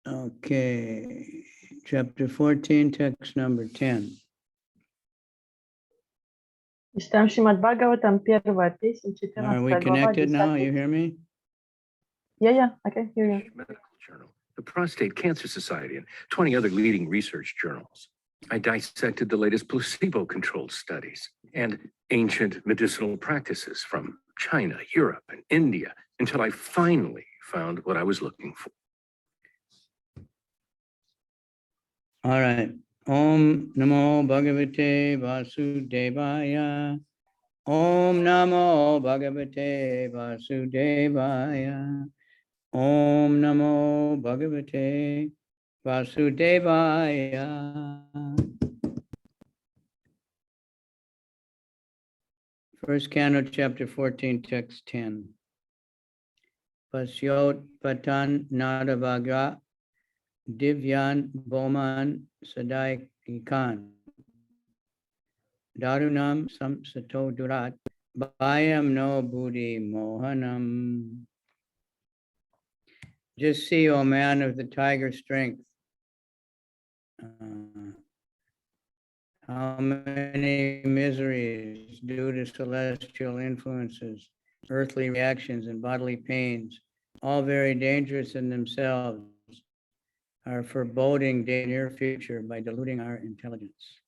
Okay, chapter 14, text number 10. Читаем Шримад Бхагаватам, первая песня, Are we 14 глава, connected now? 10. You hear me? Yeah, I can hear you. Medical Journal, the Prostate Cancer Society, and 20 other leading research journals. I dissected the latest placebo-controlled studies and ancient medicinal practices from China, Europe, and India until I finally found what I was looking for. All right. Om Namo Bhagavate Vasudevaya. Om Namo Bhagavate Vasudevaya. Om Namo Bhagavate Vasudevaya. First Canto, chapter 14, text 10. Pasyot Patan Nadavaga Divyan Boman Sadaikan Darunam Samsato Durat Bayam no Buddhi Mohanam. Just see, O man of the tiger strength, how many miseries due to celestial influences, earthly reactions, and bodily pains, all very dangerous in themselves, are foreboding the near future by diluting our intelligence.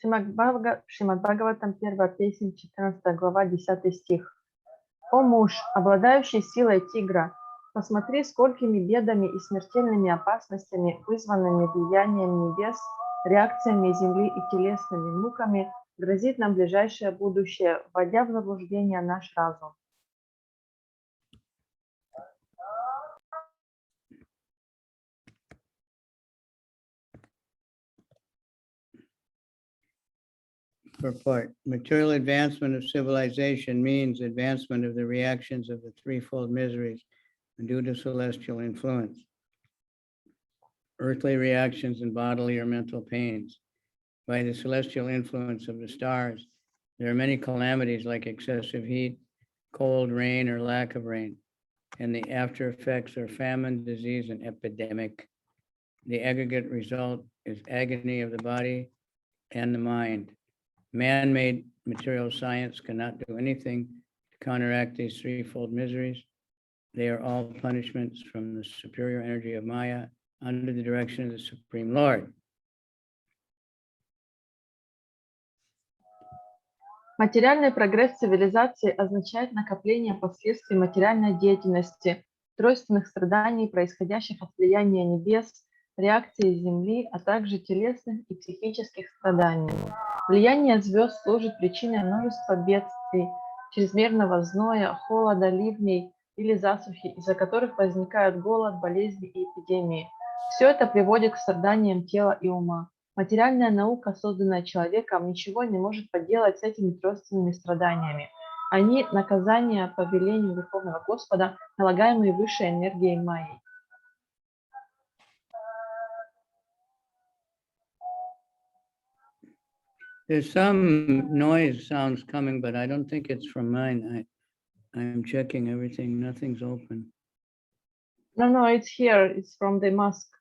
Шримад Бхагаватам, первая песня, 14 глава, 10 стих. «О муж, обладающий силой тигра, посмотри, сколькими бедами и смертельными опасностями, вызванными влиянием небес, реакциями земли и телесными муками, грозит нам ближайшее будущее, вводя в заблуждение наш разум». Purport. Material advancement of civilization means advancement of the reactions of the threefold miseries due to celestial influence, earthly reactions, and bodily or mental pains. By the celestial influence of the stars, there are many calamities like excessive heat, cold, rain, or lack of rain, and the after effects are famine, disease, and epidemic. The aggregate result is agony of the body and the mind. Man-made material science cannot do anything to counteract these threefold miseries. They are all punishments from the superior energy of Maya under the direction of the Supreme Lord. Материальный прогресс цивилизации означает накопление последствий материальной деятельности, тройственных страданий, происходящих от влияния небес, реакции Земли, а также телесных и психических страданий. Влияние звезд служит причиной множества бедствий, чрезмерного зноя, холода, ливней или засухи, из-за которых возникают голод, болезни и эпидемии. Все это приводит к страданиям тела и ума. Материальная наука, созданная человеком, ничего не может поделать с этими тройственными страданиями. Они – наказания по велению Верховного Господа, налагаемые высшей энергией Майи. There's some noise sounds coming, but I don't think it's from mine. I'm checking everything. Nothing's open. No, it's here. It's from the mosque.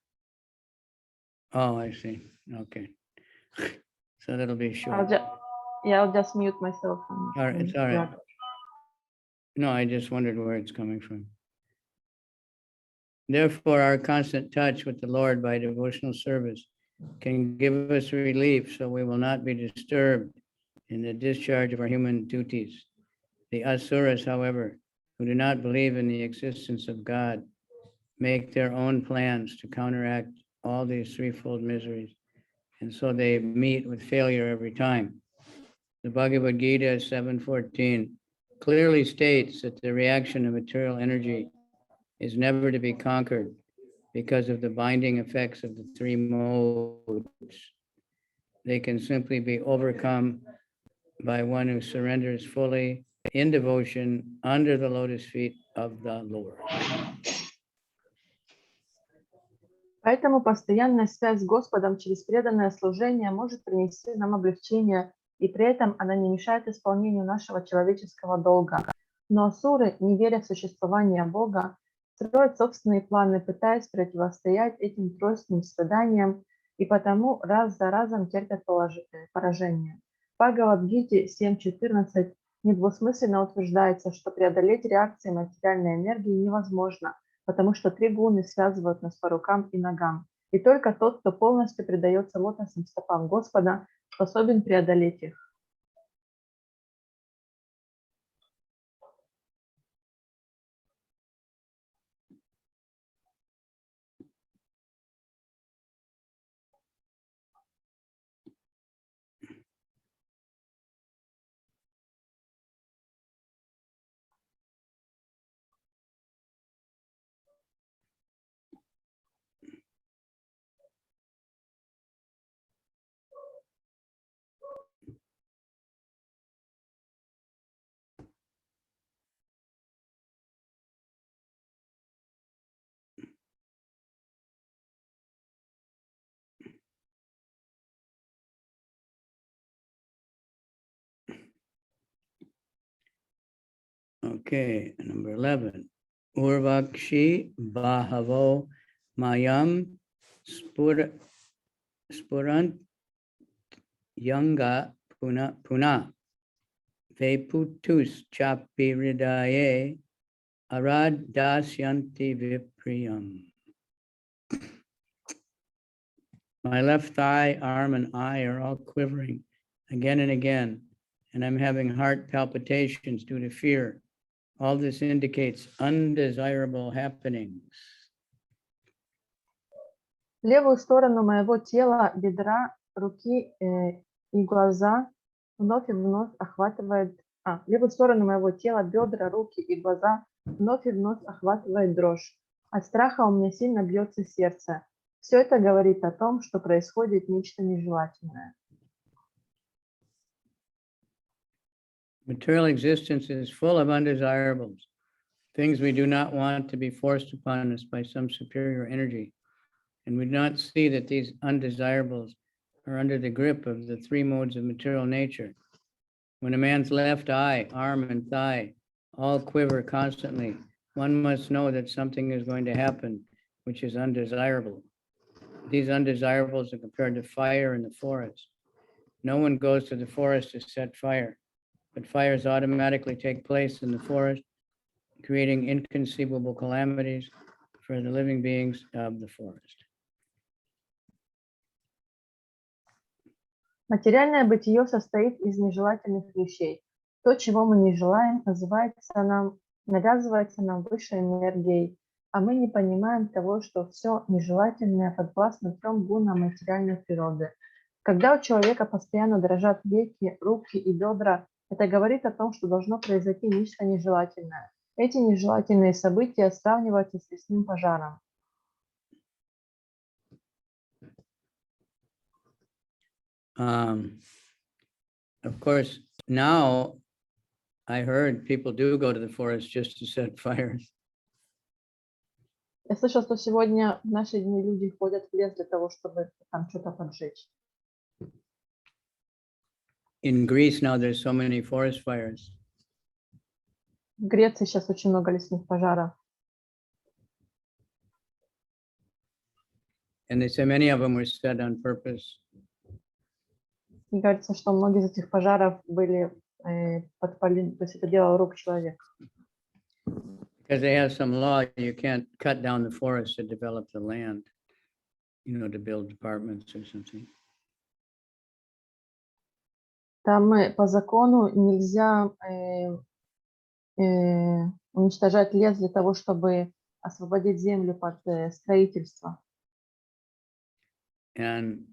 Oh, I see. Okay. So that'll be short. I'll just mute myself. All right, it's all right. No, I just wondered where it's coming from. Therefore, our constant touch with the Lord by devotional service can give us relief, so we will not be disturbed in the discharge of our human duties. The asuras, however, who do not believe in the existence of God, make their own plans to counteract all these threefold miseries, and so they meet with failure every time. The Bhagavad Gita 7:14 clearly states that the reaction of material energy is never to be conquered because of the binding effects of the three modes. They can simply be overcome by one who surrenders fully in devotion under the lotus feet of the Lord. Поэтому постоянная связь с Господом через преданное служение может принести нам облегчение, и при этом она не мешает исполнению нашего человеческого долга. Но асуры, не веря в существование Бога, строят собственные планы, пытаясь противостоять этим тройственным страданиям, и потому раз за разом терпят поражение. В Бхагавад-гите 7.14 недвусмысленно утверждается, что преодолеть реакции материальной энергии невозможно, потому что три гуны связывают нас по рукам и ногам. И только тот, кто полностью предается лотосным стопам Господа, способен преодолеть их. Okay, number 11. Urvakshi Bahavo Mayam Spurant Yanga Puna Veputus Chapiridaye Arad Dasyanti Vipriyam. My left thigh, arm, and eye are all quivering again and again, and I'm having heart palpitations due to fear. All this indicates undesirable happenings. Левую сторону моего тела, бедра, руки и глаза вновь и вновь охватывает... левую сторону моего тела, бедра, руки и глаза вновь и вновь охватывает дрожь. От страха у меня сильно бьется сердце. Все это говорит о том, что происходит нечто нежелательное. Material existence is full of undesirables, things we do not want to be forced upon us by some superior energy. And we do not see that these undesirables are under the grip of the three modes of material nature. When a man's left eye, arm, and thigh all quiver constantly, one must know that something is going to happen which is undesirable. These undesirables are compared to fire in the forest. No one goes to the forest to set fire, but fires automatically take place in the forest, creating inconceivable calamities for the living beings of the forest. Материальное бытие состоит из нежелательных вещей. То, чего мы не желаем, навязывается нам высшей энергией, а мы не понимаем того, что все нежелательное подвластно трем гунам материальной природы. Когда у человека постоянно дрожат веки, руки и бедра, это говорит о том, что должно произойти нечто нежелательное. Эти нежелательные события сравниваются с лесным пожаром. Of course, now I heard people do go to the forest just to set fires. Я слышала, что сегодня в наши дни люди ходят в лес для того, чтобы там что-то поджечь. In Greece now there's so many forest fires. В Греции сейчас очень много лесных пожаров. And they say many of them were set on purpose. Мне кажется, что многие из этих пожаров были подпалены, то есть это дело рук человека. Because they have some law, you can't cut down the forest to develop the land, to build apartments or something. Там по закону нельзя уничтожать лес для того, чтобы освободить землю под строительство. And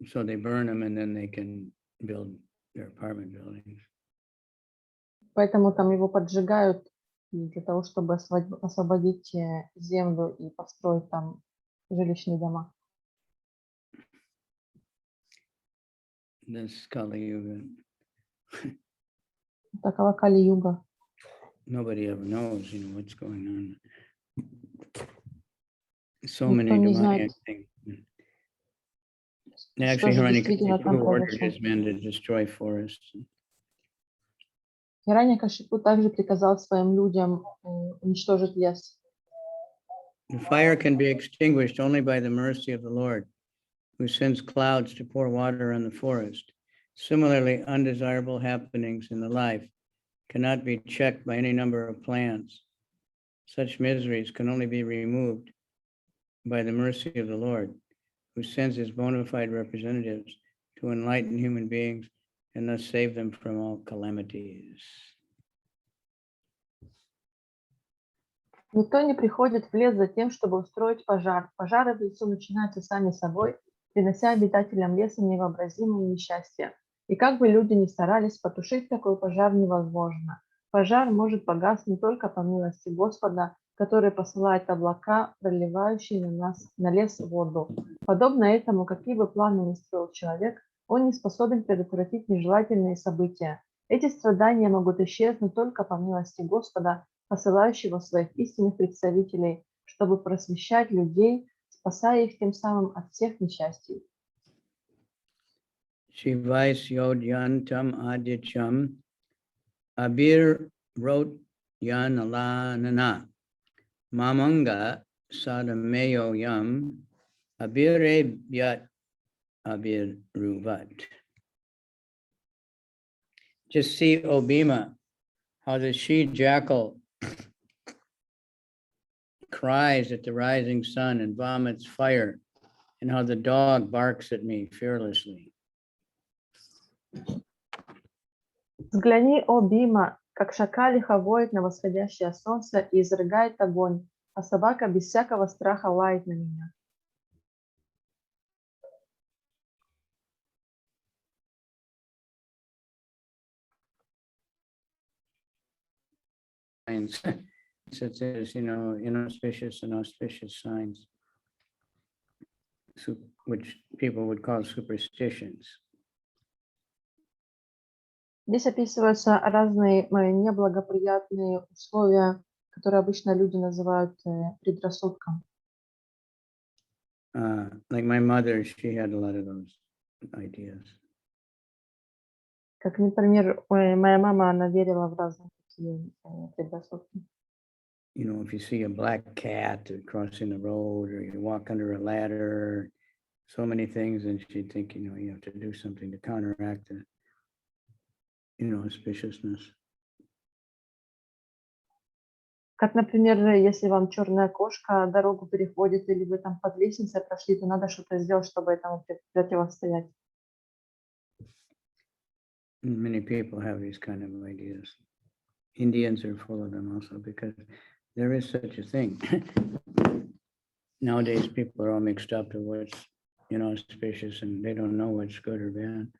so they burn them and then they can build their apartment buildings. Поэтому там его поджигают для того, чтобы освободить землю и построить там жилищные дома. This Kali-yuga. Такова Кали-юга. Nobody ever knows, what's going on. So Никто many не demonic знает. things. Actually, же Hiranyakashipu действительно там ordered произошло. his men to destroy forests. Хираньякашипу также приказал своим людям уничтожить лес. The fire can be extinguished only by the mercy of the Lord, who sends clouds to pour water on the forest. Similarly, undesirable happenings in the life cannot be checked by any number of plans. Such miseries can only be removed by the mercy of the Lord, who sends his bona fide representatives to enlighten human beings and thus save them from all calamities. Никто не приходит в лес за тем, чтобы устроить пожар. Пожары в лесу начинаются сами собой, принося обитателям леса невообразимые несчастья. И как бы люди ни старались, потушить такой пожар невозможно. Пожар может погаснуть только по милости Господа, который посылает облака, проливающие на лес воду. Подобно этому, какие бы планы ни строил человек, он не способен предотвратить нежелательные события. Эти страдания могут исчезнуть только по милости Господа, посылающего своих истинных представителей, чтобы просвещать людей, спасая их тем самым от всех несчастий. Shivais yodyantam adicham abir rot yanalanana mamanga sadameyo yam abire byat abir ruvat. Just see, O Bhima, how the she-jackal cries at the rising sun and vomits fire, and how the dog barks at me fearlessly. Взгляни, о Бима, как шакалиха воет на восходящее солнце и изрыгает огонь, а собака без всякого страха лает на меня. Such as, inauspicious and auspicious signs, which people would call superstitions. Здесь описываются разные неблагоприятные условия, которые обычно люди называют предрассудком. Like my mother, she had a lot of those ideas. Как, например, моя мама, она верила в разные такие предрассудки. If you see a black cat crossing the road, or you walk under a ladder, so many things, and she'd think, you have to do something to counteract the, auspiciousness. Как, например, если вам черная кошка дорогу переходит, или вы там под лестницей прошли, то надо что-то сделать, чтобы этому противостоять. Many people have these kind of ideas. Indians are full of them also, because there is such a thing. Nowadays, people are all mixed up to what's, auspicious, and they don't know what's good or bad.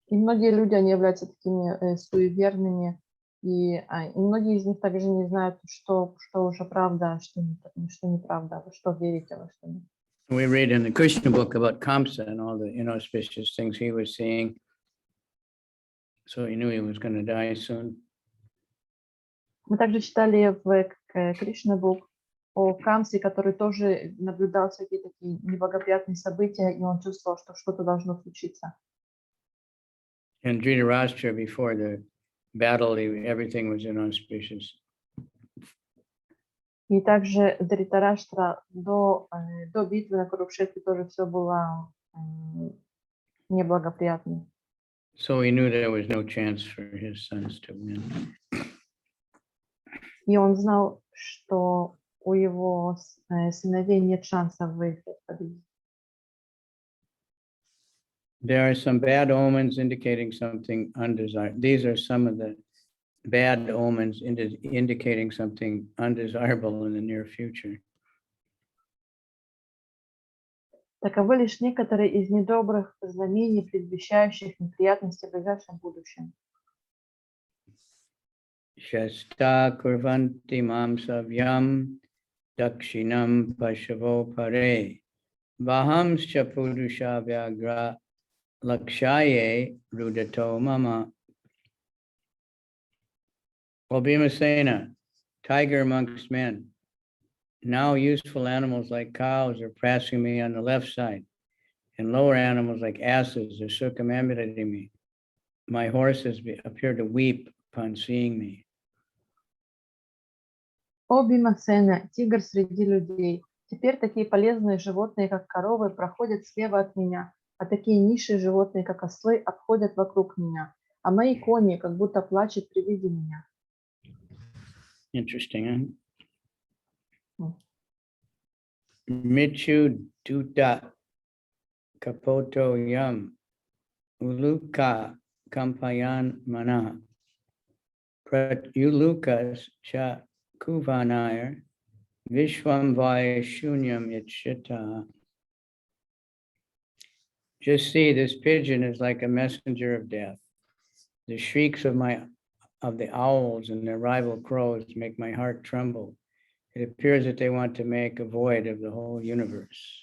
И многие люди, они являются такими суеверными, и многие из них также не знают, что уже правда, а что неправда, во что верить, а во что нет. We read in the Krishna book about Kamsa and all the inauspicious things he was seeing. So he knew he was going to die soon. Мы также читали в Кришна Бук о Камсе, который тоже наблюдал всякие такие неблагоприятные события, и он чувствовал, что что-то должно случиться. And Dhritarashtra, before the battle, everything was inauspicious. И также Дритараштра до битвы на Курукшетре тоже все было неблагоприятно. So he knew there was no chance for his sons to win. И он знал, что у его сыновей нет шансов выиграть победить. There are some bad omens indicating something undesirable. These are some of the bad omens indicating something undesirable in the near future. Таковы лишь некоторые из недобрых знамений, предвещающих неприятности в ближайшем будущем. Shasta kurvanti mam savyam dakshinam pashavo pare vahamscha purusha vyagra lakshaye rudato mama. O Bhimasena, tiger amongst men, now useful animals like cows are passing me on the left side, and lower animals like asses are circumambulating me. My horses appear to weep upon seeing me. О Бимасена, тигр среди людей. Теперь такие полезные животные, как коровы, проходят слева от меня, а такие низшие животные, как ослы, обходят вокруг меня, а мои кони как будто плачут при виде меня. Interesting, huh? Michu duta kapoto yam uluka kampayan mana pratyulukas cha kuvanayar vishwam vaya shunyam itshita. Just see, this pigeon is like a messenger of death. The shrieks of the owls and their rival crows make my heart tremble. It appears that they want to make a void of the whole universe.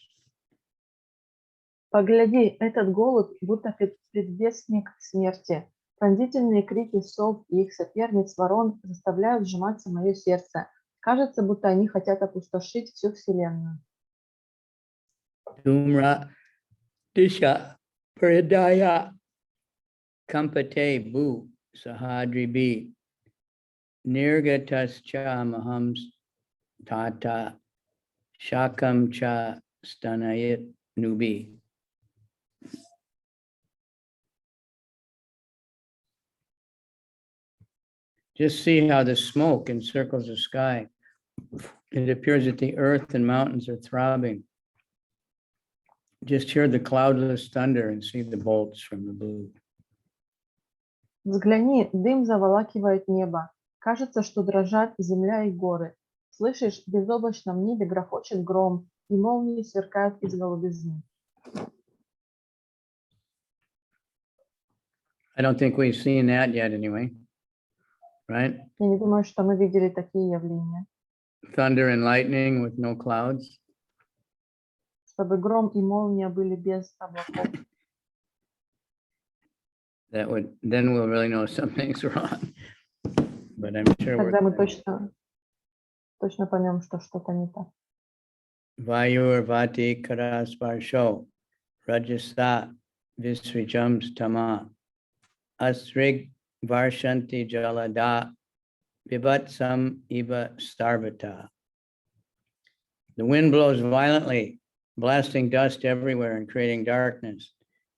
Погляди, этот голубь будто предвестник смерти. Пронзительные крики сов и их соперниц ворон заставляют сжиматься мое сердце. Кажется, будто они хотят опустошить всю Вселенную. Dumra disha paridaya kampate bu sahadri bi nirgatas cha mahams tata shakam cha stanayit nubi. Just see how the smoke encircles the sky. It appears that the earth and mountains are throbbing. Just hear the cloudless thunder and see the bolts from the blue. Взгляни, дым заволакивает небо. Кажется, что дрожат земля и горы. Слышишь, в безоблачном небе грохочет гром, и молнии сверкают из голубизны. I don't think we've seen that yet anyway, right? Я не думаю, что мы видели такие явления. Thunder and lightning with no clouds. Чтобы гром и молния были без облаков. Then we'll really know something's wrong. But I'm sure Тогда мы точно поймем, что что-то не так. Vayur vati karasparsho rajasa visrijams tama asrig varshanti jalada vivatsam iva starvata. The wind blows violently, blasting dust everywhere and creating darkness.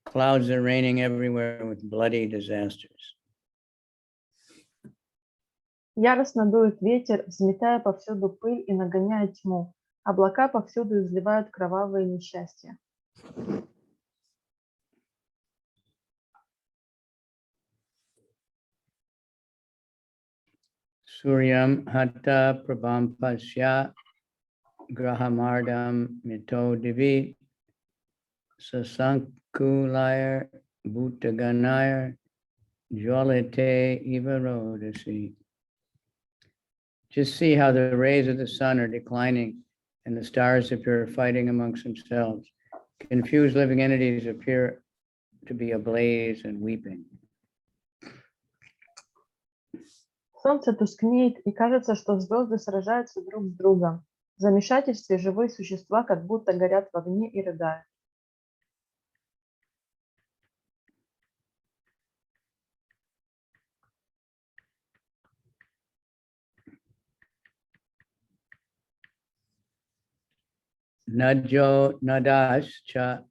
Clouds are raining everywhere with bloody disasters. Яростно дует ветер, взметая повсюду пыль и нагоняя тьму. Облака повсюду изливают кровавые несчастья. Suryam hatta prabhampasya grahamardam mito divi sasankulayar bhutaganayar jwalite ivarodasi. Just see how the rays of the sun are declining and the stars appear fighting amongst themselves. Confused living entities appear to be ablaze and weeping. Солнце тускнеет, и кажется, что звезды сражаются друг с другом. В замешательстве живые существа как будто горят в огне и рыдают. Najo nadas cha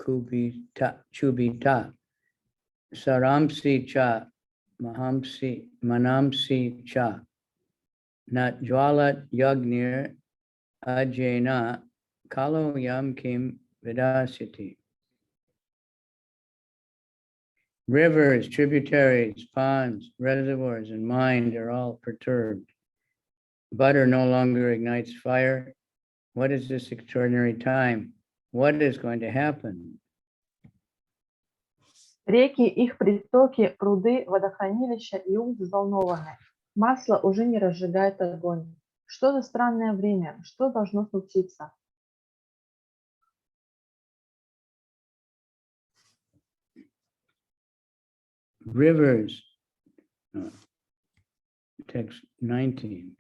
chubita saramsi cha manamsi cha natjwalat yagnir ajena kalo yam kim vidasiti. Rivers, tributaries, ponds, reservoirs, and mind are all perturbed. Butter no longer ignites fire. What is this extraordinary time? What is going to happen? Реки, их притоки, пруды, водохранилища и ум взволнованы. Масло уже не разжигает огонь. Что за странное время? Что должно случиться? Rivers, text 19.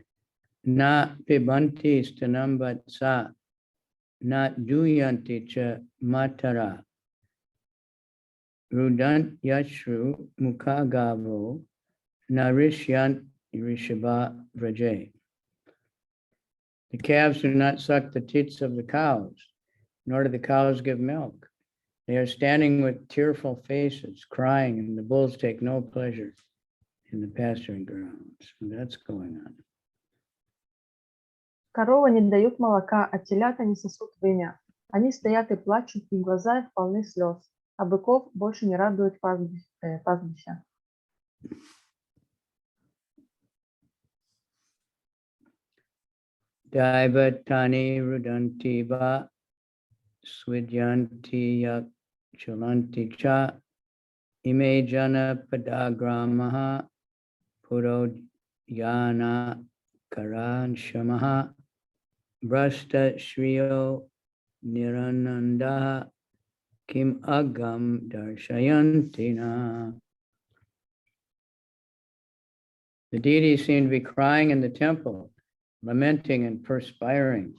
Na pibanti stanam vatsa not duyanti cha matara. Rudant yashru mukagavo narishyant rishabha vraje. The calves do not suck the teats of the cows, nor do the cows give milk. They are standing with tearful faces, crying, and the bulls take no pleasure in the pasturing grounds. And that's going on. Коровы не дают молока, а телята не сосут вымя. Они стоят и плачут, и глаза их полны слез, а быков больше не радует пастбища. Daivatani rudanti va swidyanti yak chalanti cha ime jana padagramaha puro yana karan shamaha brasta shriyo nirananda kim agam darshayantina. The deities seem to be crying in the temple, lamenting and perspiring.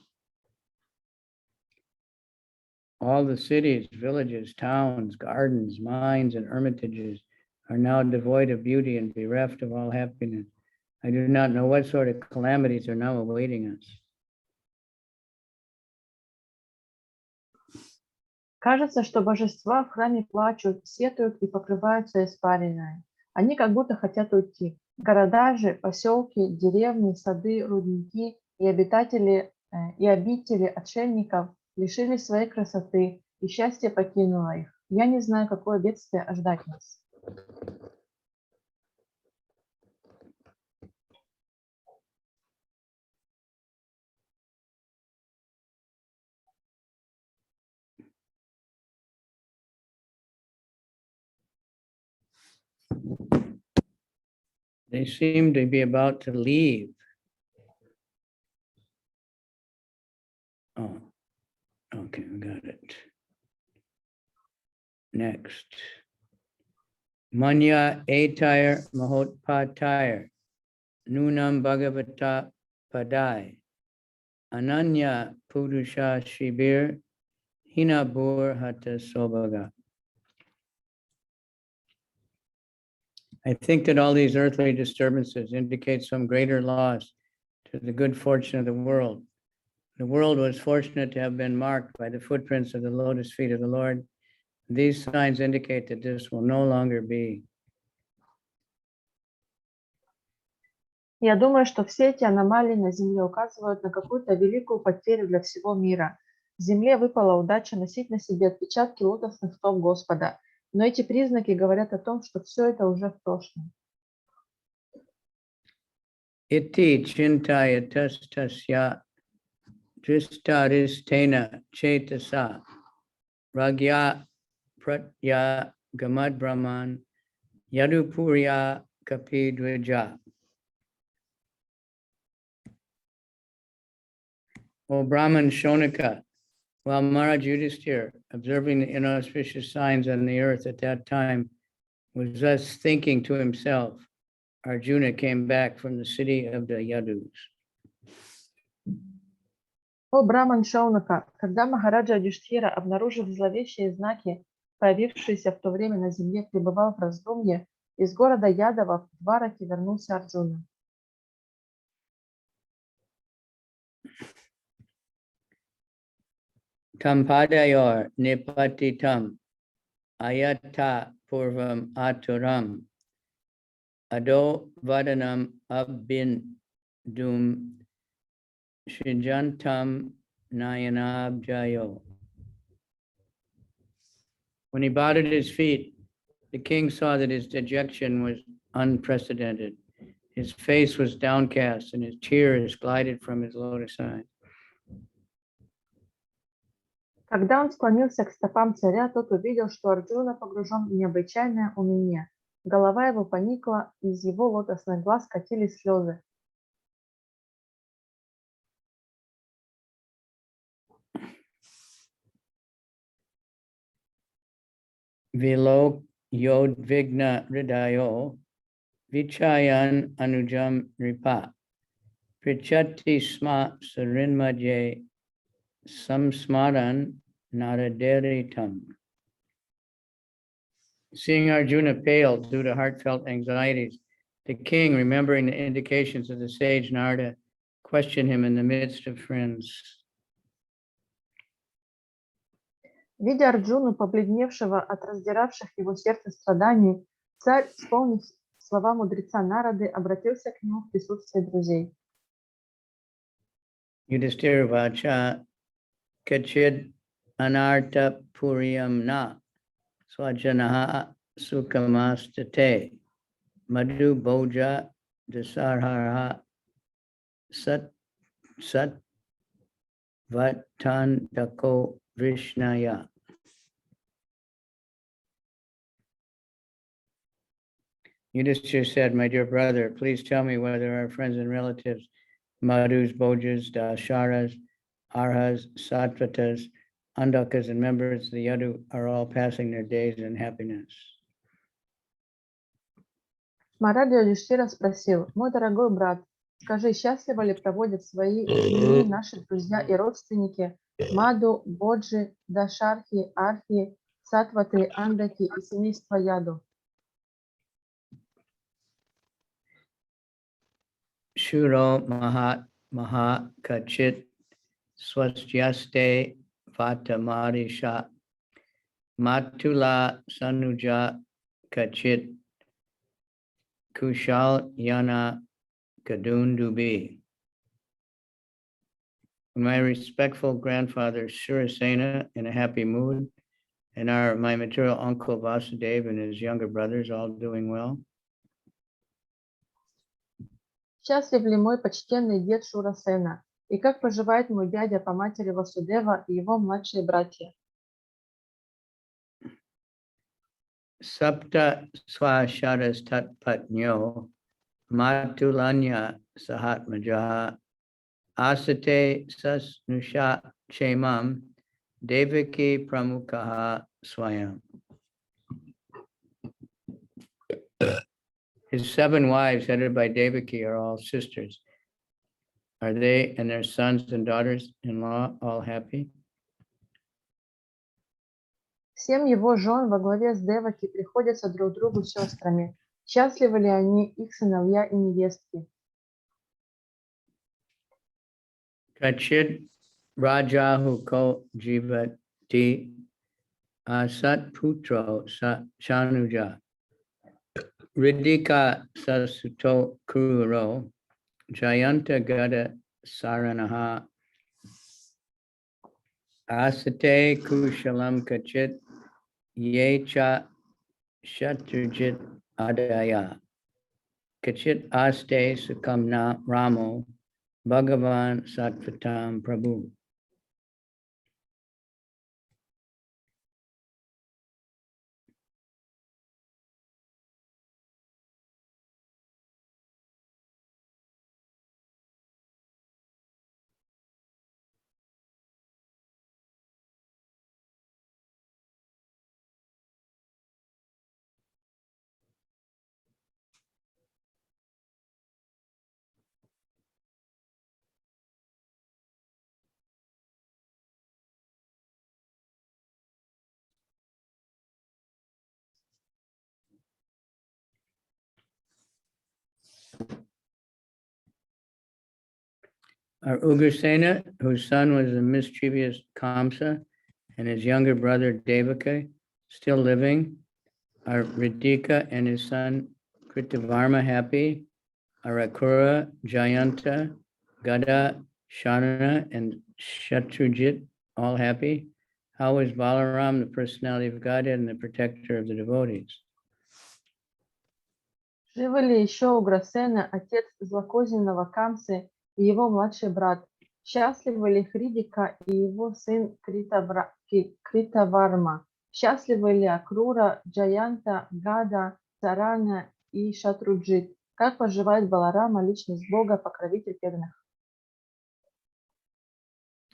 All the cities, villages, towns, gardens, mines, and hermitages are now devoid of beauty and bereft of all happiness. I do not know what sort of calamities are now awaiting us. Кажется, что божества в храме плачут, сетуют и покрываются испариной. Они как будто хотят уйти. Города же, поселки, деревни, сады, рудники и обители отшельников лишились своей красоты, и счастье покинуло их. Я не знаю, какое бедствие ожидать нас. They seem to be about to leave. Oh, okay, we got it. Next. Manya Atire Mahotpatire Nunam Bhagavata Padai Ananya Purusha Shibir Hinabur Hata Sobhaga. I think that all these earthly disturbances indicate some greater loss to the good fortune of the world. The world was fortunate to have been marked by the footprints of the lotus feet of the Lord. These signs indicate that this will no longer be. Я думаю, что все эти аномалии на Земле указывают на какую-то великую потерю для всего мира. Земле выпала удача носить на себе отпечатки лотосных стоп Господа, но эти признаки говорят о том, что все это уже в прошлом. Iti chintaya tastasya dristaristena chetasa ragya pratya gamad brahman yadupurya kapidvija. O Brahman Shonika, while Maharaj Yudhisthira, observing the inauspicious signs on the earth at that time, was thus thinking to himself, Arjuna came back from the city of the Yadus. О Браман Шаунака, когда Махараджа Юдхиштхира, обнаружив зловещие знаки, появившиеся в то время на земле, пребывал в раздумье, из города Ядова в Двараке вернулся Арджуна. Tampadayor nipatitam ayata purvam aturam ado vadanam abindum shijantam nayanabjayo. When he bowed at his feet, the king saw that his dejection was unprecedented. His face was downcast and his tears glided from his lotus eyes. Когда он склонился к стопам царя, тот увидел, что Арджуна погружен в необычайное уныние. Голова его поникла, и из его лотосных глаз катились слезы. Vilo yodvigna hridayo vichayan anujam ripa prichati sma sarinmaje samsmaran naraderitam. Seeing Arjuna pale due to heartfelt anxieties, the king, remembering the indications of the sage Narada, questioned him in the midst of friends. Видя Арджуну, побледневшего от раздиравших его сердце страданий, царь, вспомнив слова мудреца Нарады, обратился к нему в присутствии друзей. Yudhishthira vacha kachid anarta puriyam na swajanaha sukhamastate madhu boja dasarhara sat vatandako vishnaya. Yudhishthira said, "My dear brother, please tell me whether our friends and relatives, Madhus, Bojas, Dasharas, Arhas, Sattvatas, Andakas, and members of the Yadu are all passing their days in happiness." Махарадж Юдхиштхира спросил: «Мой дорогой брат, скажи, счастливо ли проводят свои дни наши друзья и родственники Маду, Боджи, Дашархи, Архи, Сатваты, Андаки и семейство Яду?» Shuro maha kachit swastyaste vatamarisha matula sanuja kachit kushal yana kadundubi. My respectful grandfather Surasena in a happy mood, and my material uncle Vasudeva and his younger brothers all doing well. Счастлив ли мой почтенный дед Шурасена? И как поживает мой дядя по матери Васудева и его младшие братья? Sapta swasharas tatpatnyo matulanya sahatmaja asate sasnusha chemam devaki pramukha swayam. His 7 wives, headed by Devaki, are all sisters. Are they and their sons and daughters-in-law all happy? 7 его жен во главе с Деваки приходятся друг другу сестрами. Счастливы ли они, их сыновья и невестки? Kachid rajahu ko jivati asat putro shanuja Ridika sasuto kururo jayanta gada saranaha asate kushalam kachit yecha shaturjit adaya kachit aste sukamna ramo Bhagavan Sattvatam Prabhu. Our Ugrasena, whose son was the mischievous Kamsa, and his younger brother Devaka, still living. Are Ridika and his son Kritavarma happy? Are Akura, Jayanta, Gada, Shanana, and Shatrujit all happy? How is Balaram, the personality of Godhead and the protector of the devotees? Живы ли еще Уграсена, отец злокозненного Камсы и его младший брат? Счастливы ли Хридика и его сын Критаварма? Счастливы ли Акрура, Джаянта, Гада, Сарана и Шатруджит? Как поживает Баларама, личность Бога, покровитель преданных?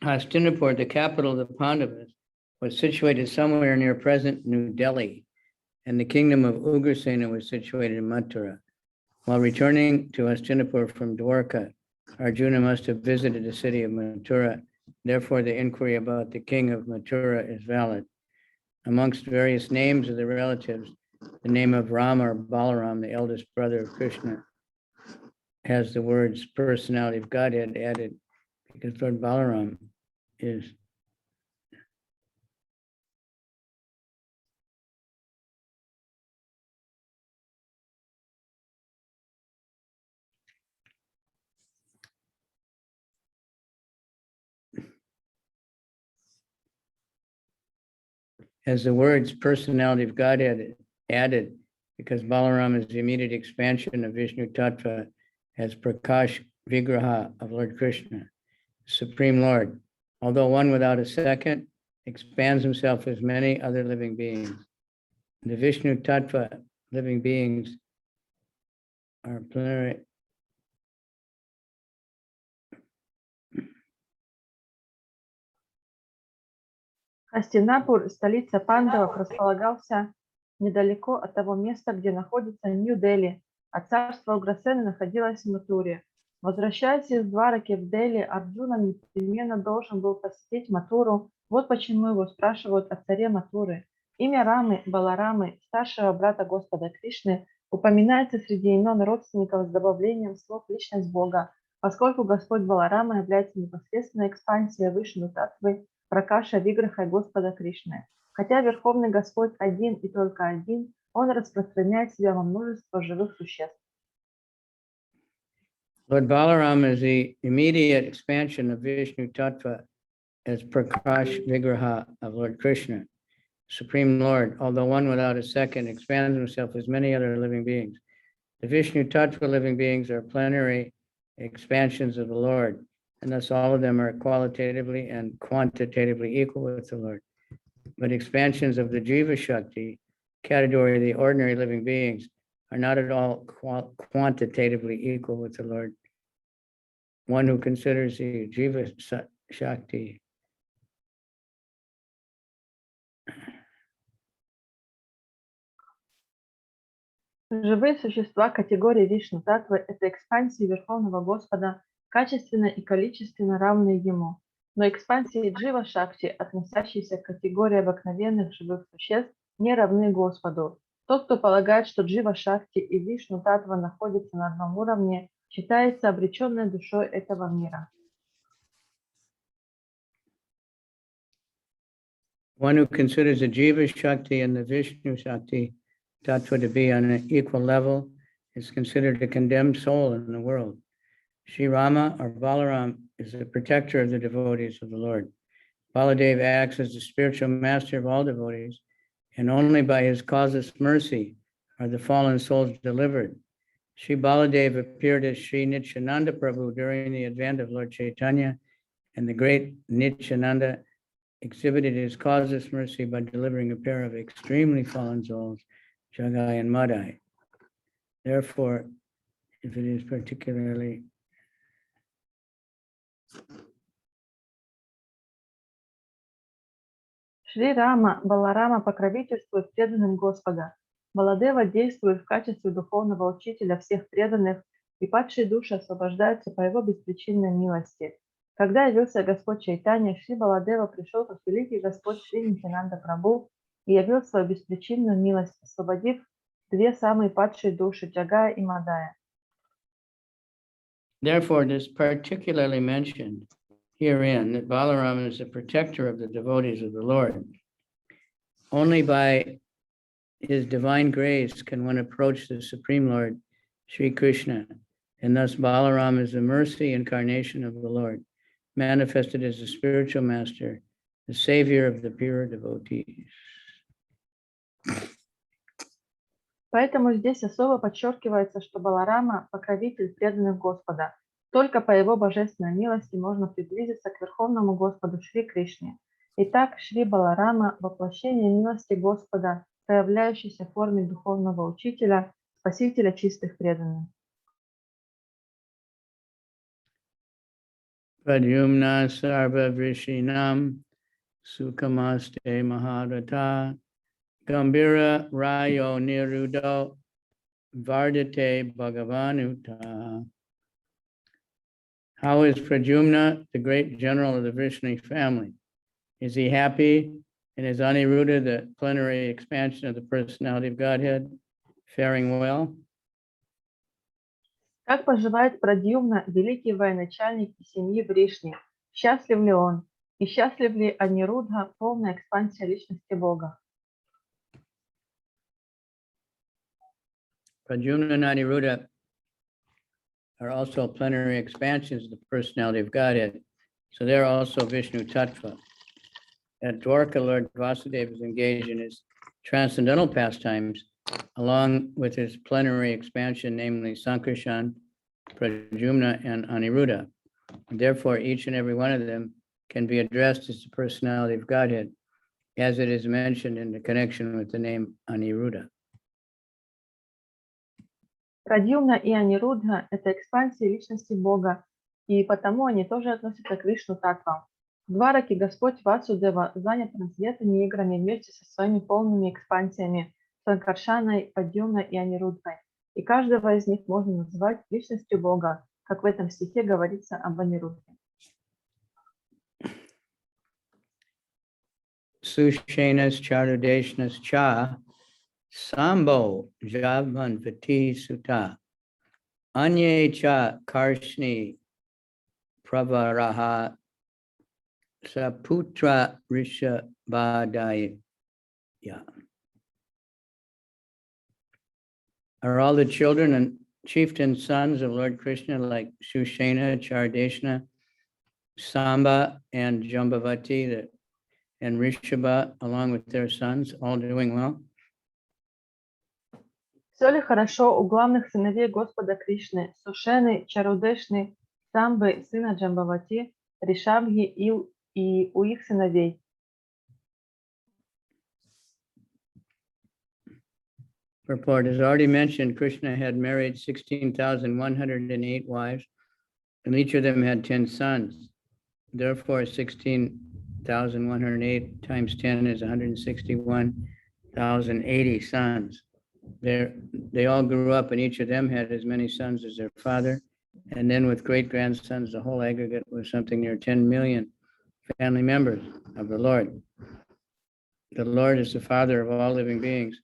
Hastinapur, the capital of the Pandavas, was situated somewhere near present New Delhi, and the kingdom of Ugrasena was situated in Mathura. While returning to Hastinapur from Dwarka, Arjuna must have visited the city of Mathura Therefore, the inquiry about the king of Mathura is valid. Amongst various names of the relatives, the name of Rama or Balaram, the eldest brother of Krishna, has the words personality of Godhead added because Lord Balaram is has the words personality of Godhead added because Balaram is the immediate expansion of Vishnu Tattva as Prakash Vigraha of Lord Krishna, Supreme Lord. Although one without a second, expands himself as many other living beings. The Vishnu Tattva living beings are plenary. Хастинапур, столица пандавов, располагался недалеко от того места, где находится Нью-Дели, а царство Уграсены находилось в Матуре. Возвращаясь из Двараки в Дели, Арджуна непременно должен был посетить Матуру. Вот почему его спрашивают о царе Матуры. Имя Рамы, Баларамы, старшего брата Господа Кришны, упоминается среди имен родственников с добавлением слов «личность Бога», поскольку Господь Баларама является непосредственной экспансией Вишну Татвы, Пракаша Виграха Господа Кришны. Хотя Верховный Господь один и только один, Он распространяет себя во множество живых существ. Lord Balaram is the immediate expansion of Vishnu Tattva as Prakash Vigraha of Lord Krishna, Supreme Lord, although one without a second expands himself as many other living beings. The Vishnu Tattva living beings are plenary expansions of the Lord, and thus all of them are qualitatively and quantitatively equal with the Lord. But expansions of the Jiva Shakti category of the ordinary living beings are not at all quantitatively equal with the Lord. One who considers the Jiva Shakti Живые существа категории Вишну Татвы – это экспансии Верховного Господа, качественно и количественно равные Ему. Но экспансии Джива Шакти, относящиеся к категории обыкновенных живых существ, не равны Господу. Тот, кто полагает, что Джива Шакти и Вишну Татва находятся на одном уровне, считается обреченной душой этого мира. One who considers the Jiva Shakti and the Vishnu Shakti Tattva to be on an equal level is considered a condemned soul in the world. Sri Rama or Balaram is the protector of the devotees of the Lord. Baladev acts as the spiritual master of all devotees, and only by his causeless mercy are the fallen souls delivered. Sri Baladev appeared as Sri Nityananda Prabhu during the advent of Lord Chaitanya, and the great Nityananda exhibited his causeless mercy by delivering a pair of extremely fallen souls, Jagai and Madai. Therefore, if it is particularly Шри Рама, Баларама покровительствует преданным Господа. Баладева действует в качестве духовного учителя всех преданных, и падшие души освобождаются по его беспричинной милости. Когда явился Господь Чайтанья, Шри Баладева пришел как великий Господь Шри Нитянанда Прабху и явил свою беспричинную милость, освободив две самые падшие души, Джагая и Мадая. Therefore, it is particularly mentioned herein that Balaram is the protector of the devotees of the Lord. Only by his divine grace can one approach the Supreme Lord, Sri Krishna, and thus Balaram is the mercy incarnation of the Lord, manifested as the spiritual master, the savior of the pure devotees. Поэтому здесь особо подчеркивается, что Баларама – покровитель преданных Господа. Только по его божественной милости можно приблизиться к Верховному Господу Шри Кришне. Итак, Шри Баларама – воплощение милости Господа, проявляющейся в форме духовного учителя, спасителя чистых преданных. Pradyumna sarva vrishinam sukamaste maharata Gambira Rayo Nirudo Vardate Bhagavanuta. How is Pradyumna, the great general of the Vishnu family? Is he happy? And is Aniruddha, the plenary expansion of the personality of Godhead, faring well? Как поживает Прадьюмна, великий военачальник семьи Вришни? Счастлив ли он? И счастлив ли Анирудха, полная экспансия личности Бога? Pradyumna and Aniruddha are also plenary expansions of the personality of Godhead. So they're also Vishnu Tattva. At Dwarka, Lord Vasudeva is engaged in his transcendental pastimes, along with his plenary expansion, namely Sankarshan, Pradyumna, and Aniruddha. Therefore, each and every one of them can be addressed as the personality of Godhead, as it is mentioned in the connection with the name Aniruddha. Прадьюмна и Анирудха – это экспансии личности Бога, и потому они тоже относятся к Вишну Татвам. В Двараке Господь Васудева занят трансцендентными играми вместе со своими полными экспансиями Санкаршаной, Прадьюмной и Анирудхой. И каждого из них можно называть личностью Бога, как в этом стихе говорится об Анирудхе. Sushenas Charudeshnas Cha Sambo Javanvati Sutta Anye Cha Karshni Pravaraha Saputra Rishabhadaya. Are all the children and chieftain sons of Lord Krishna like Sushena, Chardeshna, Samba, and Jambavati, and Rishabha, along with their sons, all doing well? Все ли хорошо у главных сыновей Господа Кришны, Сушены, Чарудешны, Самбы, сына Джамбавати, Ришабхи и у их сыновей? Purport, as already mentioned, Krishna had married 16,108 wives, and each of them had 10 sons. Therefore, 16,108 times 10 is 161,080 sons. They all grew up, and each of them had as many sons as their father. And then with great-grandsons, the whole aggregate was something near 10 million family members of the Lord. The Lord is the father of all living beings,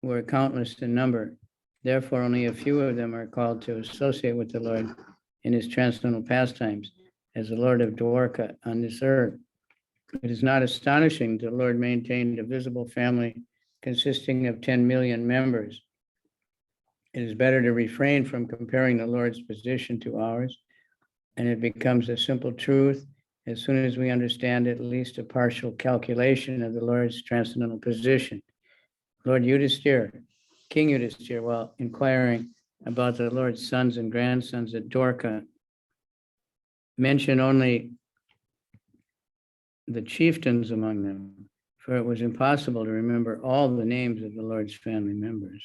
who are countless in number. Therefore, only a few of them are called to associate with the Lord in his transcendental pastimes as the Lord of Dwarka on this earth. It is not astonishing that the Lord maintained a visible family consisting of 10 million members. It is better to refrain from comparing the Lord's position to ours, and it becomes a simple truth as soon as we understand at least a partial calculation of the Lord's transcendental position. Lord Yudhisthira, King Yudhisthira, while inquiring about the Lord's sons and grandsons at Dwarka, mentioned only the chieftains among them, for it was impossible to remember all the names of the Lord's family members.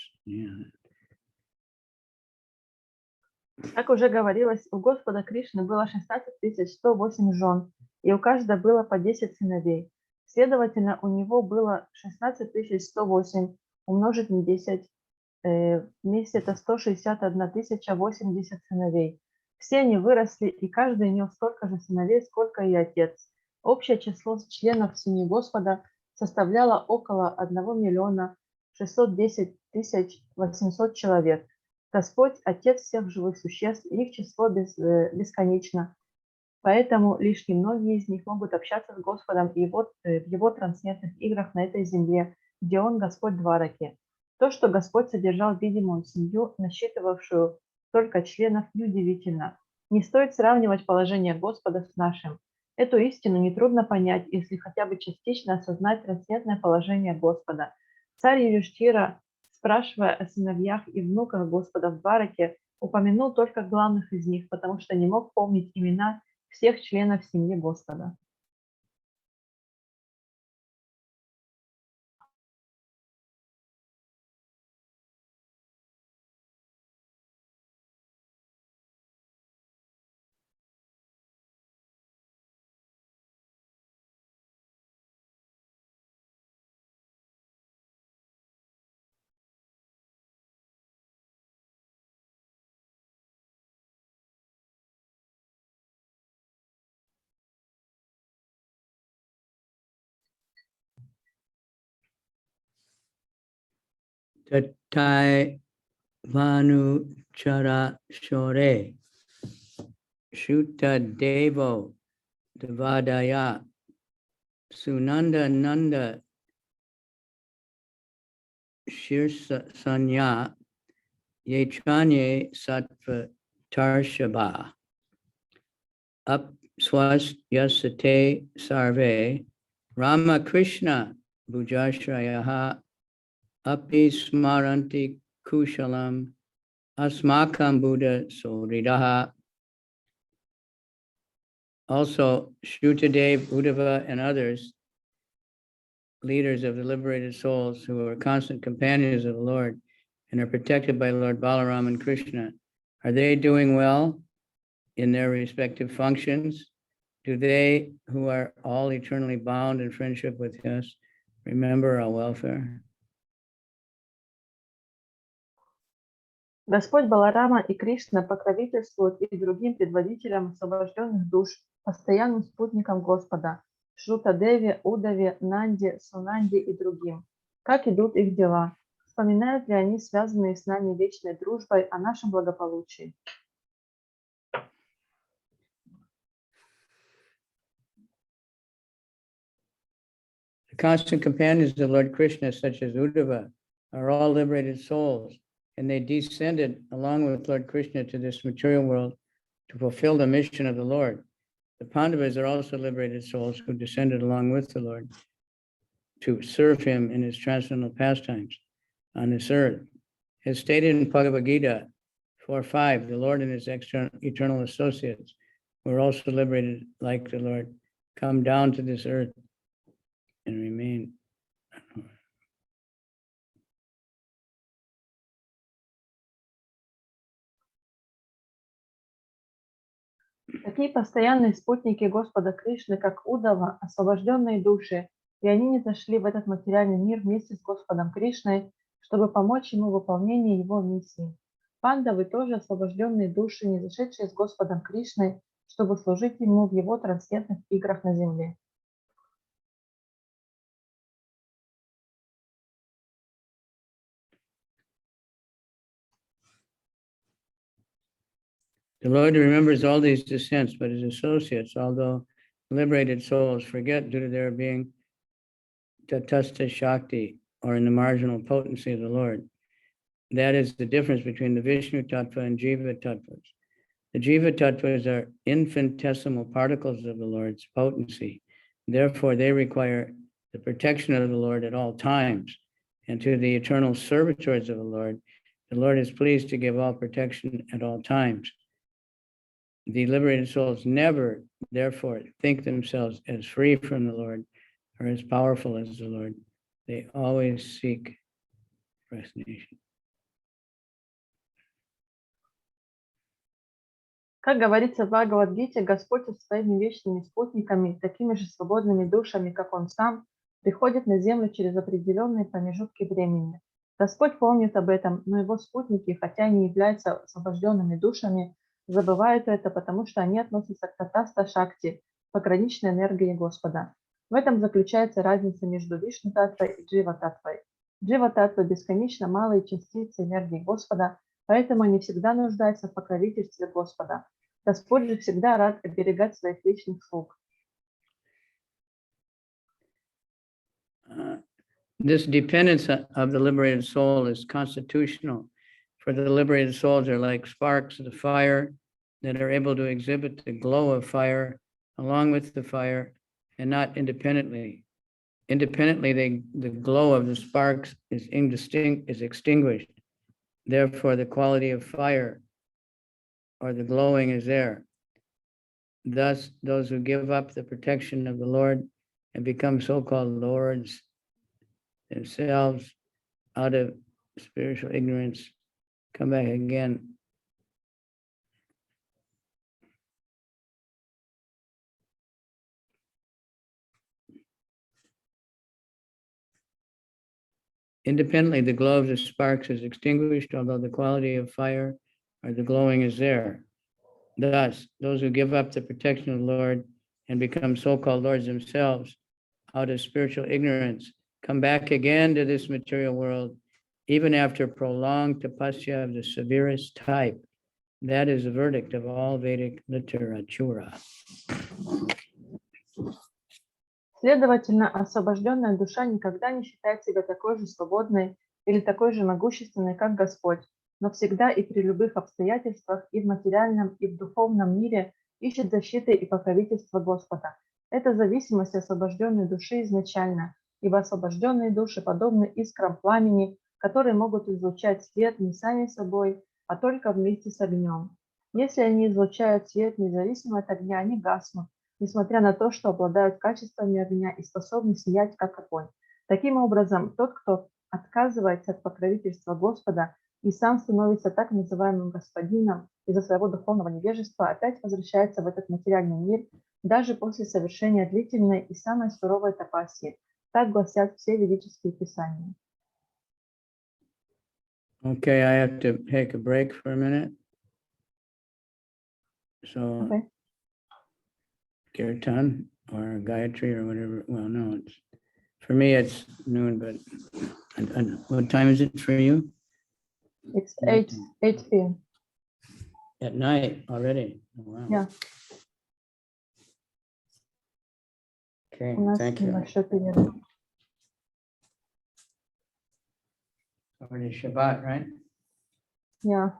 Как уже говорилось, у Господа Кришны было 16 108 жен, и у каждого было по 10 сыновей. Следовательно, у него было 16 108 умножить на 10, вместе это 161 080 сыновей. Все они выросли, и каждый имел столько же сыновей, сколько и отец. Общее число членов семьи Господа составляло около 1 610 800 человек. Господь – Отец всех живых существ, и их число бесконечно. Поэтому лишь немногие из них могут общаться с Господом в его трансцендентных играх на этой земле, где Он Господь Двараки. То, что Господь содержал видимую семью, насчитывавшую столько членов, неудивительно. Не стоит сравнивать положение Господа с нашим. Эту истину нетрудно понять, если хотя бы частично осознать трансцендентное положение Господа. Царь Юдхишthira, спрашивая о сыновьях и внуках Господа в Двараке, упомянул только главных из них, потому что не мог помнить имена всех членов семьи Господа. Tatai Vanu Chara Shore Shuta Devo Devadaya Sunanda Nanda Shirsa Sanya Yechanye Sattva Tarshaba Up Swas Yasate Sarve Rama Krishna Bhujashrayaha Api Smaranti Kushalam Asmakam Buddha Soridaha. Also, Shrutadev, Uddhava, and others, leaders of the liberated souls who are constant companions of the Lord and are protected by Lord Balaram and Krishna, are they doing well in their respective functions? Do they, who are all eternally bound in friendship with us, remember our welfare? Господь Баларама и Кришна покровительствуют и другим предводителям освобожденных душ, постоянным спутникам Господа, Шрутадеве, Удаве, Нанде, Сунанде и другим. Как идут их дела? Вспоминают ли они связанные с нами вечной дружбой о нашем благополучии? The constant companions of Lord Krishna, such as Uddhava, are all liberated souls, and they descended along with Lord Krishna to this material world to fulfill the mission of the Lord. The Pandavas are also liberated souls who descended along with the Lord to serve him in his transcendental pastimes on this earth. As stated in Bhagavad Gita 4:5, the Lord and his eternal associates who are also liberated like the Lord come down to this earth and remain. Такие постоянные спутники Господа Кришны, как Удава, освобожденные души, и они не зашли в этот материальный мир вместе с Господом Кришной, чтобы помочь ему в выполнении его миссии. Пандавы тоже освобожденные души, не зашедшие с Господом Кришной, чтобы служить ему в его трансцендентных играх на земле. The Lord remembers all these descents, but his associates, although liberated souls, forget due to their being tatastha shakti, or in the marginal potency of the Lord. That is the difference between the Vishnu Tattva and Jiva Tattvas. The Jiva Tattvas are infinitesimal particles of the Lord's potency. Therefore, they require the protection of the Lord at all times. And to the eternal servitors of the Lord is pleased to give all protection at all times. The liberated souls never, therefore, think themselves as free from the Lord or as powerful as the Lord. They always seek resignation. Как говорится в Бхагавад-гите, Господь со своими вечными спутниками, такими же свободными душами, как Он сам, приходит на землю через определенные промежутки времени. Господь помнит об этом, но Его спутники, хотя они являются освобожденными душами, забывают это, потому что они относятся к татастха-шакти, пограничной энергии Господа. В этом заключается разница между Вишну-татвой и Джива-татвой. Джива-татва бесконечно малые частицы энергии Господа, поэтому они всегда нуждаются в покровительстве Господа. Господь же всегда рад оберегать своих вечных слуг. This dependence of the liberated soul is constitutional. For the liberated souls are like sparks of the fire that are able to exhibit the glow of fire along with the fire and not independently. Independently, the glow of the sparks is extinguished. Therefore, the quality of fire or the glowing is there. Thus, those who give up the protection of the Lord and become so-called lords themselves out of spiritual ignorance come back again. Independently, the glow of the sparks is extinguished, although the quality of fire or the glowing is there. Thus, those who give up the protection of the Lord and become so-called lords themselves out of spiritual ignorance come back again to this material world even after prolonged tapasya of the severest type. That is the verdict of all Vedic literature. Следовательно, освобожденная душа никогда не считает себя такой же свободной или такой же могущественной, как Господь, но всегда и при любых обстоятельствах и в материальном, и в духовном мире ищет защиты и покровительства Господа. Это зависимость освобожденной души изначально, ибо освобожденные души подобны искрам пламени, которые могут излучать свет не сами собой, а только вместе с огнем. Если они излучают свет независимо от огня, они гаснут, несмотря на то, что обладают качествами огня и способны сиять, как огонь. Таким образом, тот, кто отказывается от покровительства Господа и сам становится так называемым господином из-за своего духовного невежества, опять возвращается в этот материальный мир, даже после совершения длительной и самой суровой тапасии. Так гласят все ведические писания. Okay, I have to take a break for a minute. So Okay. Kirtan or Gayatri or whatever, well, no, it's, for me, it's noon, but and what time is it for you? It's 8 p.m. At night already? Oh, wow. Yeah. Okay, У нас thank you. небольшой перерыв. Already Shabbat, right? Yeah.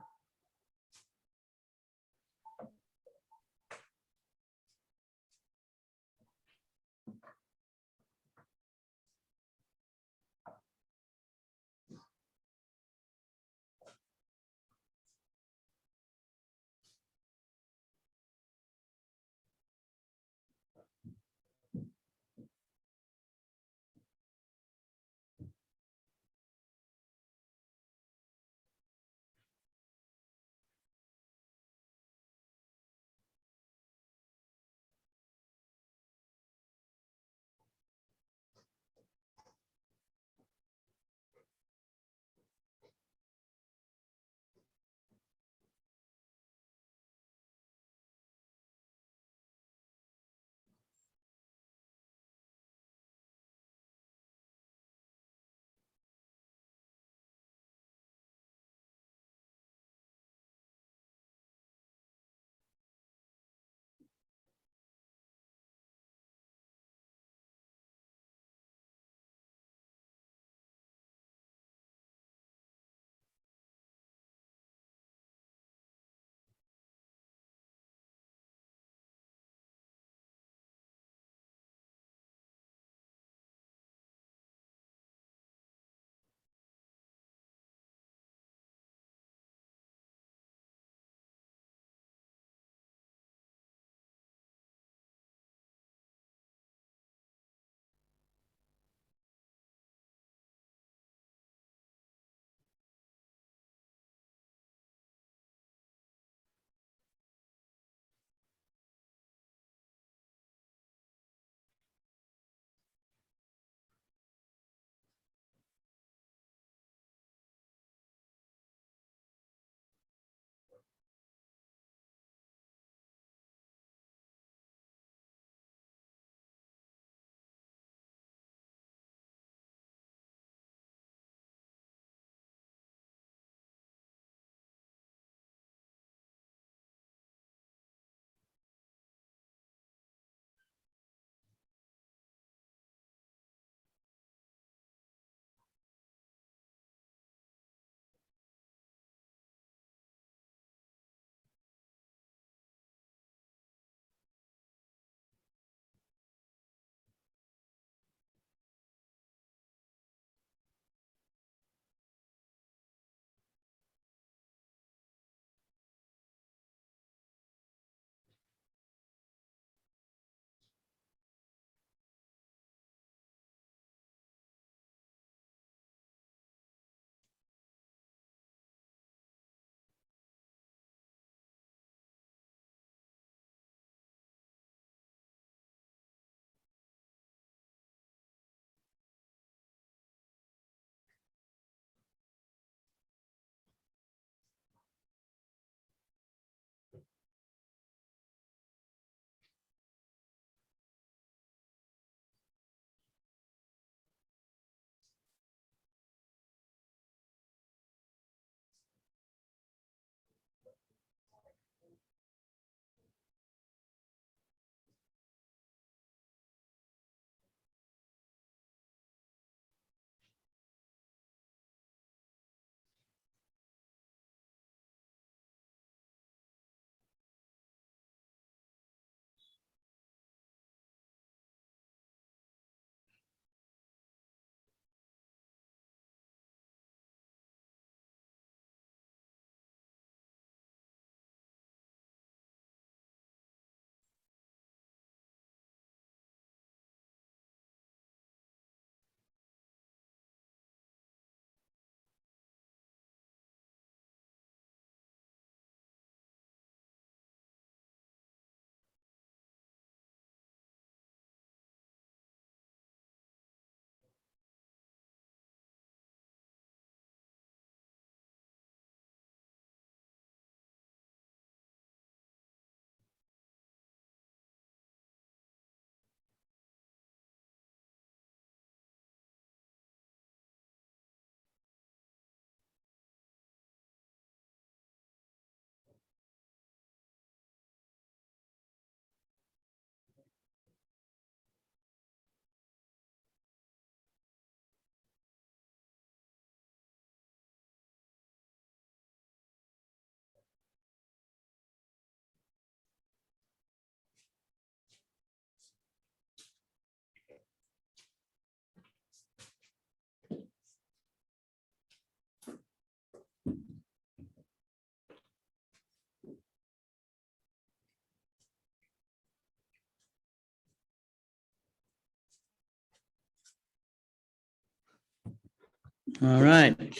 All right.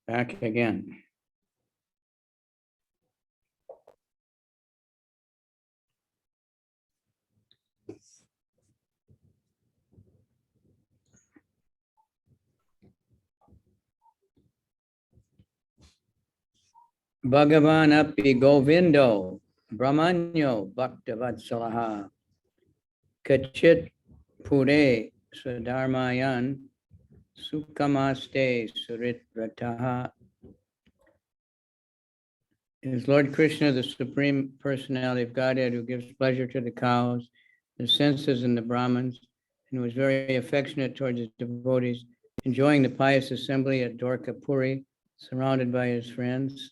Back again. Bhagavan api Govindo Brahmanyo Bhaktavatsalaha Kachit Pure Swadharmayan Sukhamaste Suritrataha. Is Lord Krishna, the Supreme Personality of Godhead, who gives pleasure to the cows, the senses, and the Brahmins, and was very affectionate towards his devotees, enjoying the pious assembly at Dwarkapuri, surrounded by his friends.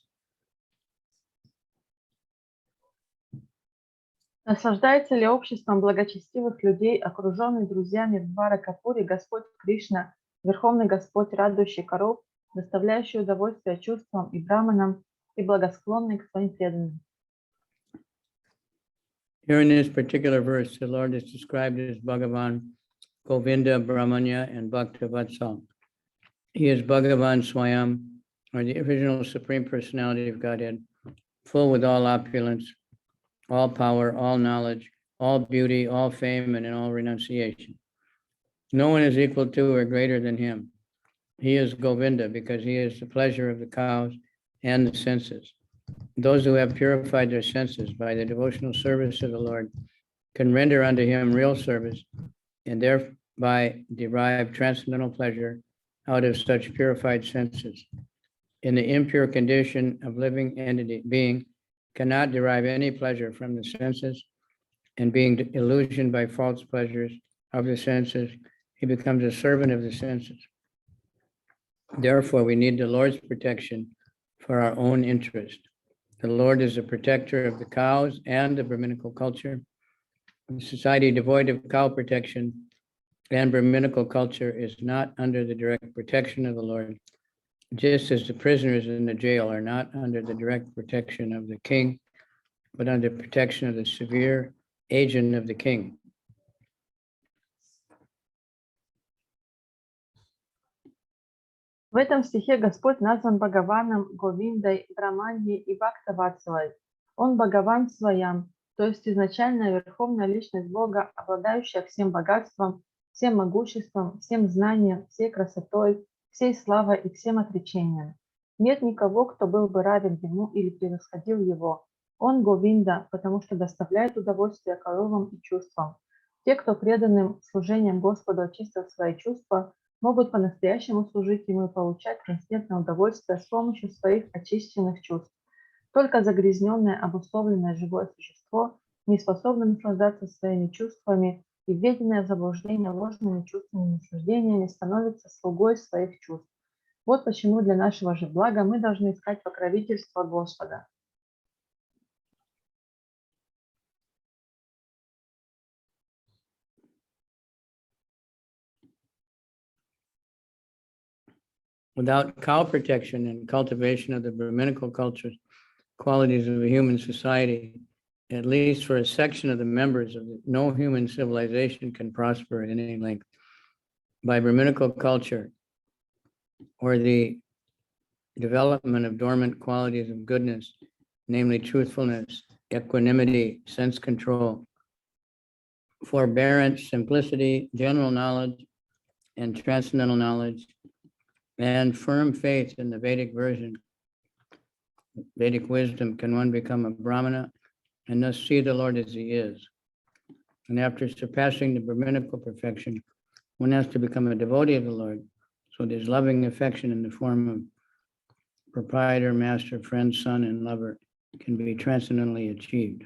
Наслаждается ли обществом благочестивых людей, окруженный друзьями в Дваракапуре, Господь Кришна, Верховный Господь, радующий коров, доставляющий удовольствие чувствам и браманам и благосклонный к своим преданным? Here in this particular verse, the Lord is described as Bhagavan, Govinda, Brahmanya, and Bhaktavatsal. He is Bhagavan Swayam, or the original Supreme Personality of Godhead, full with all opulence, all power, all knowledge, all beauty, all fame, and in all renunciation. No one is equal to or greater than him. He is Govinda because he is the pleasure of the cows and the senses. Those who have purified their senses by the devotional service of the Lord can render unto him real service and thereby derive transcendental pleasure out of such purified senses. In the impure condition of living entity, being cannot derive any pleasure from the senses, and being illusioned by false pleasures of the senses, he becomes a servant of the senses. Therefore, we need the Lord's protection for our own interest. The Lord is the protector of the cows and the Brahminical culture. A society devoid of cow protection and Brahminical culture is not under the direct protection of the Lord, just as the prisoners in the jail are not under the direct protection of the king, but under protection of the severe agent of the king. В этом стихе Господь назван Бхагаваном, Говиндой, Браманьей и Бхактаватсалой. Он Бхагаван Сваям, то есть изначальная верховная личность Бога, обладающая всем богатством, всем могуществом, всем знанием, всей красотой, всей славой и всем отречением. Нет никого, кто был бы равен ему или превосходил его. Он Говинда, потому что доставляет удовольствие коровам и чувствам. Те, кто преданным служением Господу очистил свои чувства, могут по-настоящему служить ему и получать трансцендентное удовольствие с помощью своих очищенных чувств. Только загрязненное, обусловленное живое существо, не способно наслаждаться своими чувствами и введенное в заблуждение ложными чувственными суждениями, становится слугой своих чувств. Вот почему для нашего же блага мы должны искать покровительство Господа. Without cow protection and cultivation of the Brahminical culture, qualities of a human society, at least for a section of the members of it, no human civilization can prosper at any length. By Brahminical culture, or the development of dormant qualities of goodness, namely truthfulness, equanimity, sense control, forbearance, simplicity, general knowledge, and transcendental knowledge, and firm faith in the Vedic version, Vedic wisdom, can one become a Brahmana and thus see the Lord as he is. And after surpassing the Brahminical perfection, one has to become a devotee of the Lord. So there's loving affection in the form of proprietor, master, friend, son, and lover can be transcendently achieved.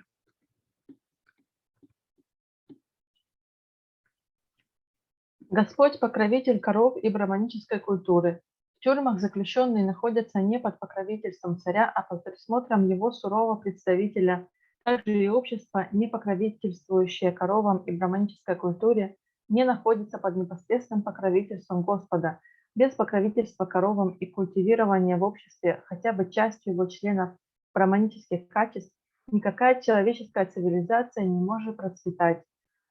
Господь – покровитель коров и браманической культуры. В тюрьмах заключенные находятся не под покровительством царя, а под присмотром его сурового представителя. Также и общество, не покровительствующее коровам и браманической культуре, не находится под непосредственным покровительством Господа. Без покровительства коровам и культивирования в обществе хотя бы частью его членов браманических качеств никакая человеческая цивилизация не может процветать.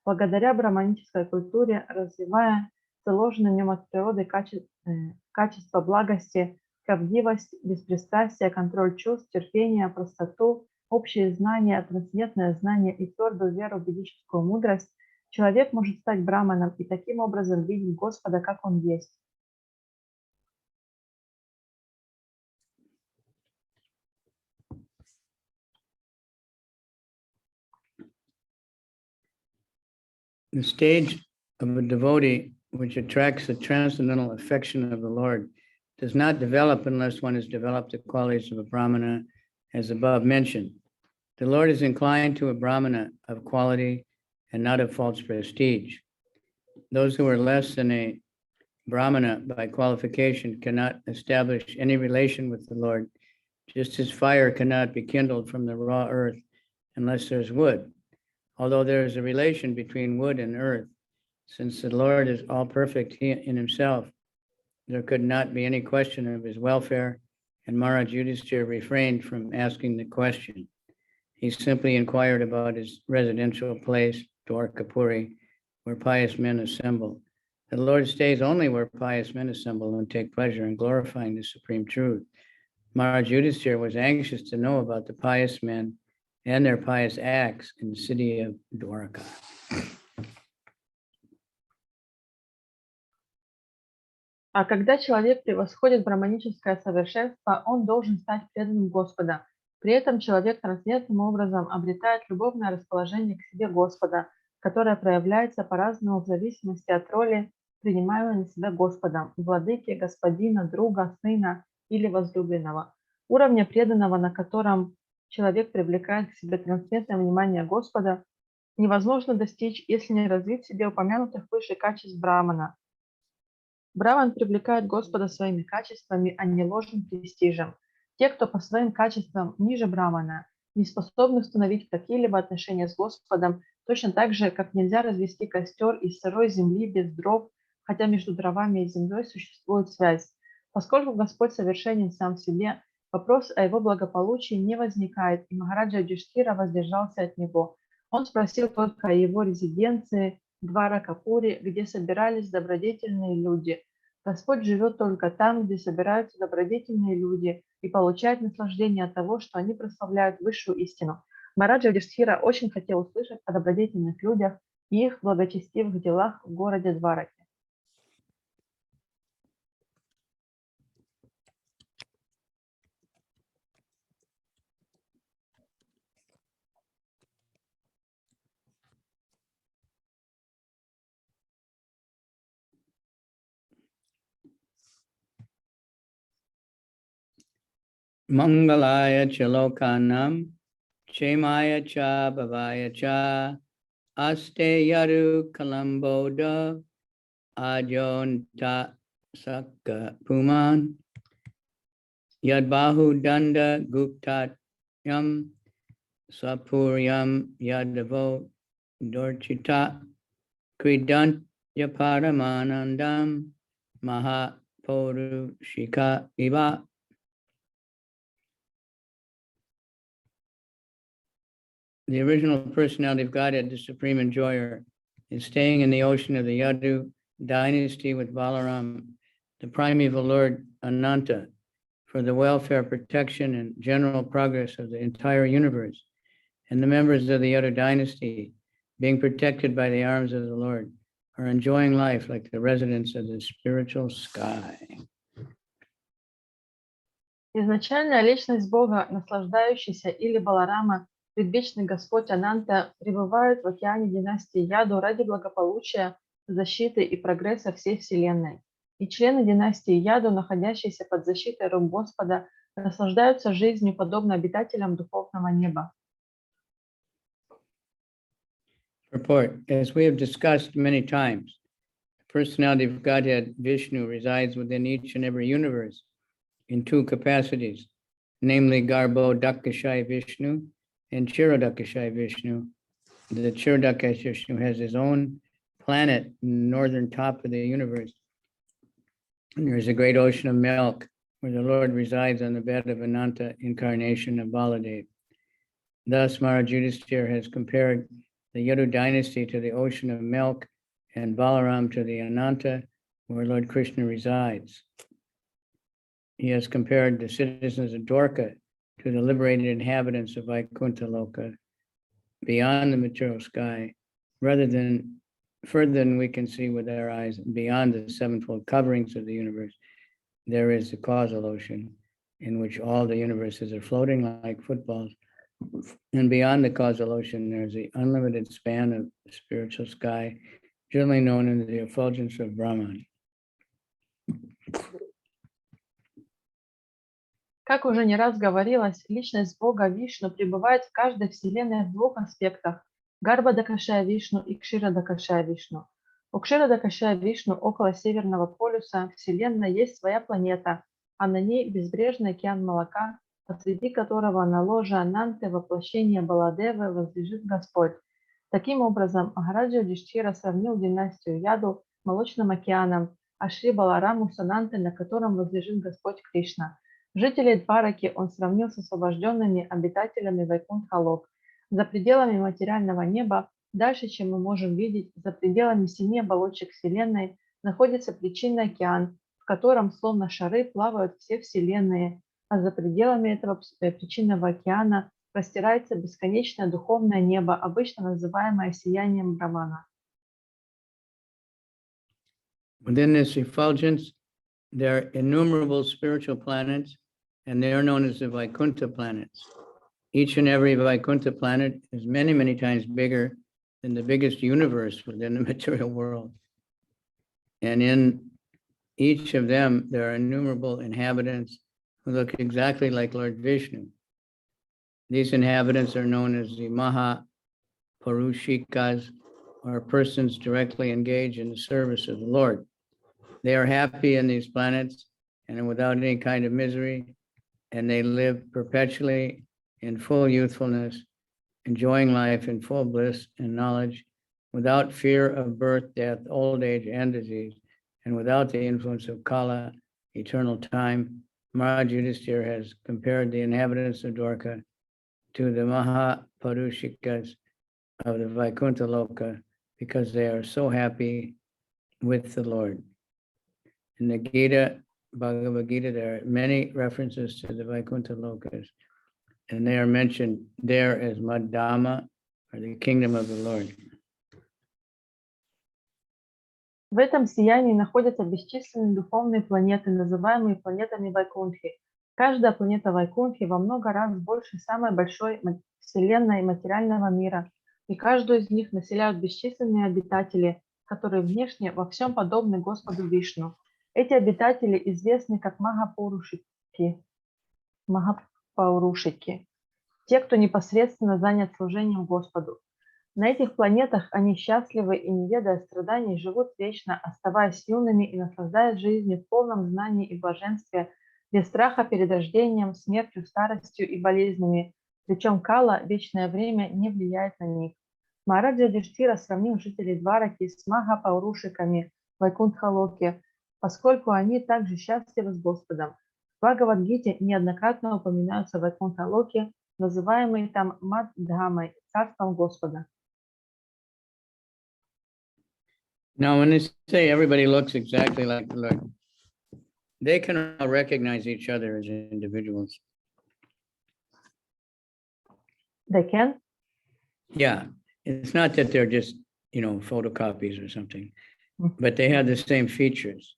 Благодаря браманической культуре, развивая заложенные в нем от природы качества благости, правдивость, беспристрастие, контроль чувств, терпение, простоту, общее знание, трансцендентное знание и твердую веру в ведическую мудрость, человек может стать браманом и таким образом видеть Господа, как Он есть. The stage of a devotee which attracts the transcendental affection of the Lord does not develop unless one has developed the qualities of a Brahmana, as above mentioned. The Lord is inclined to a Brahmana of quality and not of false prestige. Those who are less than a Brahmana by qualification cannot establish any relation with the Lord, just as fire cannot be kindled from the raw earth unless there's wood. Although there is a relation between wood and earth, since the Lord is all perfect in himself, there could not be any question of his welfare, and Maharaj Yudhishthira refrained from asking the question. He simply inquired about his residential place, Dwarkapuri, where pious men assemble. The Lord stays only where pious men assemble and take pleasure in glorifying the supreme truth. Maharaj Yudhishthira was anxious to know about the pious men and their pious acts in the city of Dwarka. А когда человек превосходит браманическое совершенство, он должен стать преданным Господа. При этом человек трансцендентным образом обретает любовное расположение к себе Господа, которое проявляется по-разному в зависимости от роли, принимаемой на себя Господом, владыки, господина, друга, сына или возлюбленного. Уровня преданного, на котором человек привлекает к себе трансцендентное внимание Господа, невозможно достичь, если не развить в себе упомянутых выше качеств Брамана. Браман привлекает Господа своими качествами, а не ложным престижем. Те, кто по своим качествам ниже Брамана, не способны установить какие-либо отношения с Господом, точно так же, как нельзя развести костер из сырой земли без дров, хотя между дровами и землей существует связь. Поскольку Господь совершенен сам в себе, вопрос о его благополучии не возникает, и Махараджа Юдхиштхира воздержался от него. Он спросил только о его резиденции Дваракапури, где собирались добродетельные люди. Господь живет только там, где собираются добродетельные люди и получает наслаждение от того, что они прославляют высшую истину. Махараджа Юдхиштхира очень хотел услышать о добродетельных людях и их благочестивых делах в городе Двараке. Mangalaya Chalokanam, Chemaya Cha Bhavaya Cha, Aste Yaru Kalamboda, Ajonta Sakka Puman, Yadbahu Danda Guptatyam, Sapuryam Yadavo Dorchita, Kridant Yaparamanandam, Mahaporu Shika Iva. The original personality of Godhead, the supreme enjoyer, is staying in the ocean of the Yadu dynasty with Balaram, the primeval Lord Ananta, for the welfare, protection, and general progress of the entire universe. And the members of the Yadu dynasty, being protected by the arms of the Lord, are enjoying life like the residents of the spiritual sky. Изначальная личность Бога, наслаждающийся или Баларама, предвечный Господь Ананта, пребывает в океане династии Яду ради благополучия, защиты и прогресса всей Вселенной. И члены династии Яду, находящиеся под защитой рук Господа, наслаждаются жизнью, подобно обитателям духовного неба. Report. As we have discussed many times, the personality of Godhead, Vishnu, resides within each and every universe in two capacities, namely Garbhodakashaya Vishnu and Chirodakashaya Vishnu. The Chirodakashaya Vishnu has his own planet in the northern top of the universe. And there's a great ocean of milk where the Lord resides on the bed of Ananta incarnation of Baladev. Thus, Maharaj Yudhishthira has compared the Yadu dynasty to the ocean of milk and Balaram to the Ananta where Lord Krishna resides. He has compared the citizens of Dwarka to the liberated inhabitants of Vaikuntha Loka, beyond the material sky, rather than further than we can see with our eyes, beyond the sevenfold coverings of the universe. There is the causal ocean in which all the universes are floating like footballs. And beyond the causal ocean, there's the unlimited span of spiritual sky, generally known as the effulgence of Brahman. Как уже не раз говорилось, личность Бога Вишну пребывает в каждой вселенной в двух аспектах – Гарбхадакашая Вишну и Кширадакашая Вишну. У Кширадакашая Вишну около Северного полюса Вселенной есть своя планета, а на ней безбрежный океан молока, посреди которого на ложе Ананты воплощение Баладевы возлежит Господь. Таким образом, Махараджа Юдхиштхира сравнил династию Яду молочным океаном, а Шри Балараму с Анантой, на котором возлежит Господь Кришна. Жителей Двараки он сравнил с освобожденными обитателями Вайкунтха-лок. За пределами материального неба, дальше, чем мы можем видеть, за пределами 7 оболочек Вселенной, находится причинный океан, в котором, словно шары, плавают все вселенные, а за пределами этого причинного океана простирается бесконечное духовное небо, обычно называемое сиянием Брамана. Within this effulgence, there are innumerable spiritual planets, and they are known as the Vaikuntha planets. Each and every Vaikuntha planet is many, many times bigger than the biggest universe within the material world. And in each of them, there are innumerable inhabitants who look exactly like Lord Vishnu. These inhabitants are known as the Maha Purushikas, or persons directly engaged in the service of the Lord. They are happy in these planets and without any kind of misery, and they live perpetually in full youthfulness, enjoying life in full bliss and knowledge, without fear of birth, death, old age, and disease, and without the influence of Kala, eternal time. Maharaj Yudhishthira has compared the inhabitants of Dwarka to the Mahapurushikas of the Vaikuntha Loka because they are so happy with the Lord. In the Gita, Bhagavad Gita, there are many references to the Vaikuntha Lokas, and they are mentioned there as Madhama, or the kingdom of the Lord. В этом сиянии находятся бесчисленные духовные планеты, называемые планетами Вайкунтхи. Каждая планета Вайкунтхи во много раз больше самой большой вселенной материального мира, и каждую из них населяют бесчисленные обитатели, которые внешне во всем подобны Господу Вишну. Эти обитатели известны как Махапурушики, те, кто непосредственно занят служением Господу. На этих планетах они счастливы и, не ведая страданий, живут вечно, оставаясь юными и наслаждаясь жизнью в полном знании и блаженстве, без страха перед рождением, смертью, старостью и болезнями, причем Кала, вечное время, не влияет на них. Махараджа Юдхиштхира сравнил жителей Двараки с Махапурушиками в Вайкунтха-локе, поскольку они также счастливы с Господом. В Бхагавад-гите неоднократно упоминаются Вайкунтха-локи, называемые там Маддхамой, царством Господа. Now, when they say everybody looks exactly like the Lord, they can all recognize each other as individuals. They can? Yeah, it's not that they're just, photocopies or something, but they have the same features.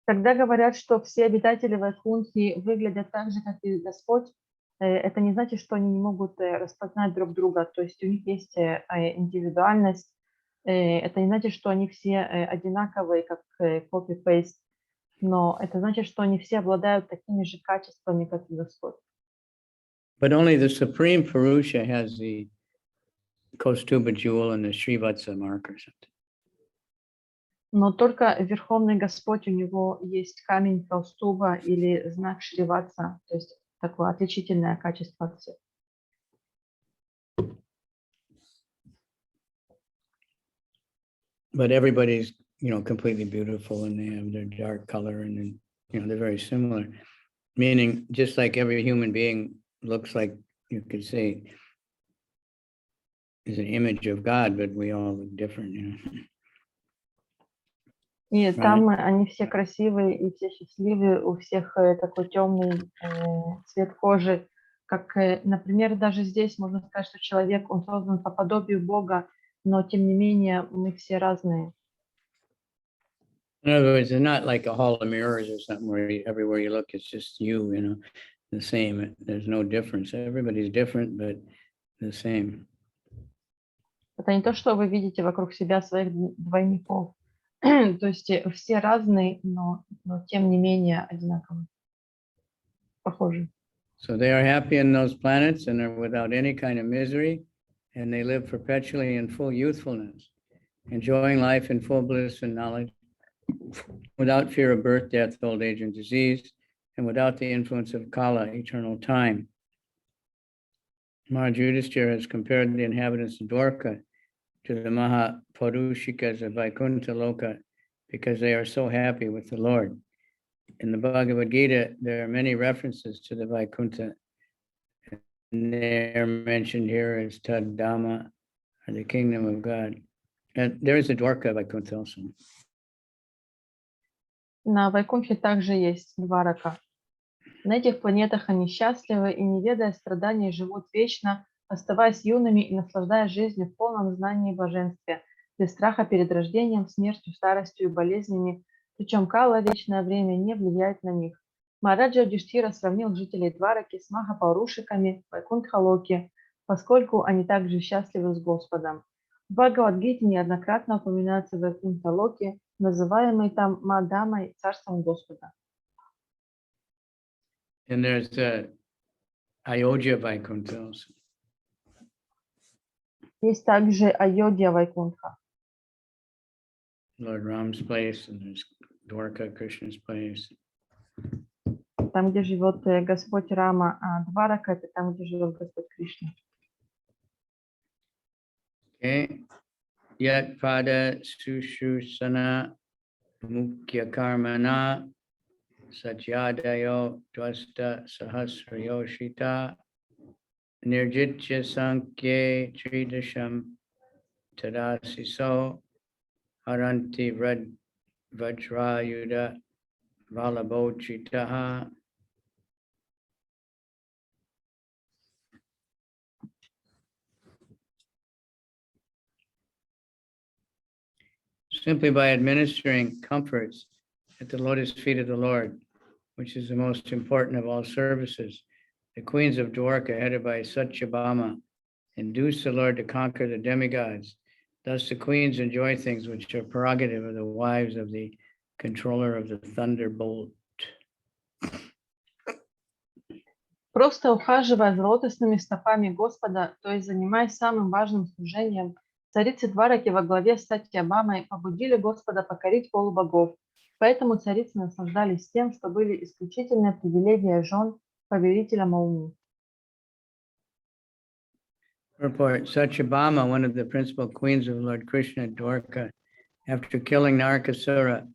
Когда говорят, что все обитатели Вайкунтхи выглядят так же, как и Господь, это не значит, что они не могут распознать друг друга. То есть у них есть индивидуальность. Это не значит, что они все одинаковые, как copy-paste, но это значит, что они все обладают такими же качествами, как и Господь. But only the Supreme Purusha has the Kaustuba jewel and the Srivatsa mark or something. Но только Верховный Господь, у него есть камень Каустуба или знак Шриватса, то есть такое отличительное качество от всех. But everybody's, completely beautiful, and they have their dark color, and then, they're very similar. Meaning, just like every human being looks like, you could say, is an image of God, but we all look different, И там они все красивые и все счастливые, у всех такой темный цвет кожи. Как, например, даже здесь можно сказать, что человек, он создан по подобию Бога, но тем не менее мы все разные. In other words, it's not like a hall of mirrors or something where everywhere you look, it's just you, you know, the same. There's no difference. Everybody's different, but the same. Это не то, что вы видите вокруг себя своих двойников. То есть все разные, но тем не менее одинаковые, похожи. So they are happy in those planets and are without any kind of misery, and they live perpetually in full youthfulness, enjoying life in full bliss and knowledge, without fear of birth, death, old age, and disease, and without the influence of Kala, eternal time. Maharaj Yudhishthira has compared the inhabitants of Dwarka to the Mahapurushikas of Vaikuntha Loka because they are so happy with the Lord. In the Bhagavad Gita, there are many references to the Vaikuntha, and they're mentioned here as Tad Dhamma, or the kingdom of God. And there is a Dwarka Vaikuntha also. На Вайкунхе также есть Дварака. На этих планетах они счастливы и, не ведая страданий, живут вечно, оставаясь юными и наслаждаясь жизнью в полном знании и блаженстве, без страха перед рождением, смертью, старостью и болезнями, причем Кала, вечное время, не влияет на них. Махараджа Юдхиштхира сравнил жителей Двараки с Махапурушиками Вайкунтха-Локи, поскольку они также счастливы с Господом. В Бхагавад-гите неоднократно упоминается Вайкунтха-Локи, называемый там Мадамой, царством Господа. And there's Ayodhya Vaikuntha also. Есть также Айодхья Вайкунтха. Lord Ram's place, and there's Dwarka, Krishna's place. Там, где живет Господь Рама, а Дварака — это там, где живет Господь Кришна. Okay. Yat pada sushusana mukya karmana satyadayo dvasta sahasrayoshita nirjitya sankye tridasham tadasiso haranti vajrayuda valabhochitaha. Simply by administering comforts at the lotus feet of the Lord, which is the most important of all services, the queens of Dwarka, headed by Satyabhama, induce the Lord to conquer the demigods. Thus the queens enjoy things which are prerogative of the wives of the controller of the thunderbolt. Просто ухаживая за лотосными стопами Господа, то есть занимаясь самым важным служением, царицы Двараки во главе с Сатьябамой побудили Господа покорить полубогов. Поэтому царицы наслаждались тем, что были исключительные привилегии жен повелителя молний. Report, Satyabhama, one of the principal queens of Lord Krishna at Dwarka, after killing Narakasura,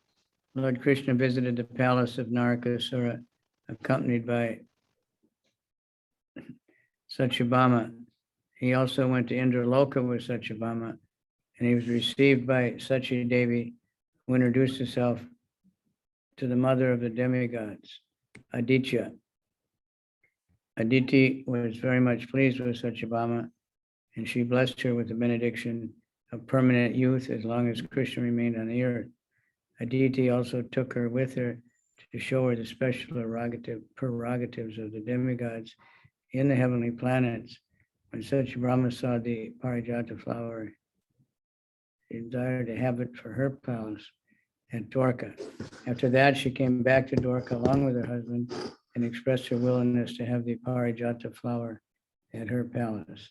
Lord Krishna visited the palace of Narakasura, accompanied by Satyabhama. He also went to Indraloka with Satyabhama, and he was received by Sachi Devi, who introduced herself to the mother of the demigods, Aditya. Aditi was very much pleased with Satyabhama, and she blessed her with the benediction of permanent youth as long as Krishna remained on the earth. Aditi also took her with her to show her the special prerogatives of the demigods in the heavenly planets. When Satyabhama saw the Parijata flower, she desired to have it for her palace at Dwarka. After that, she came back to Dwarka along with her husband and expressed her willingness to have the Parijata flower at her palace.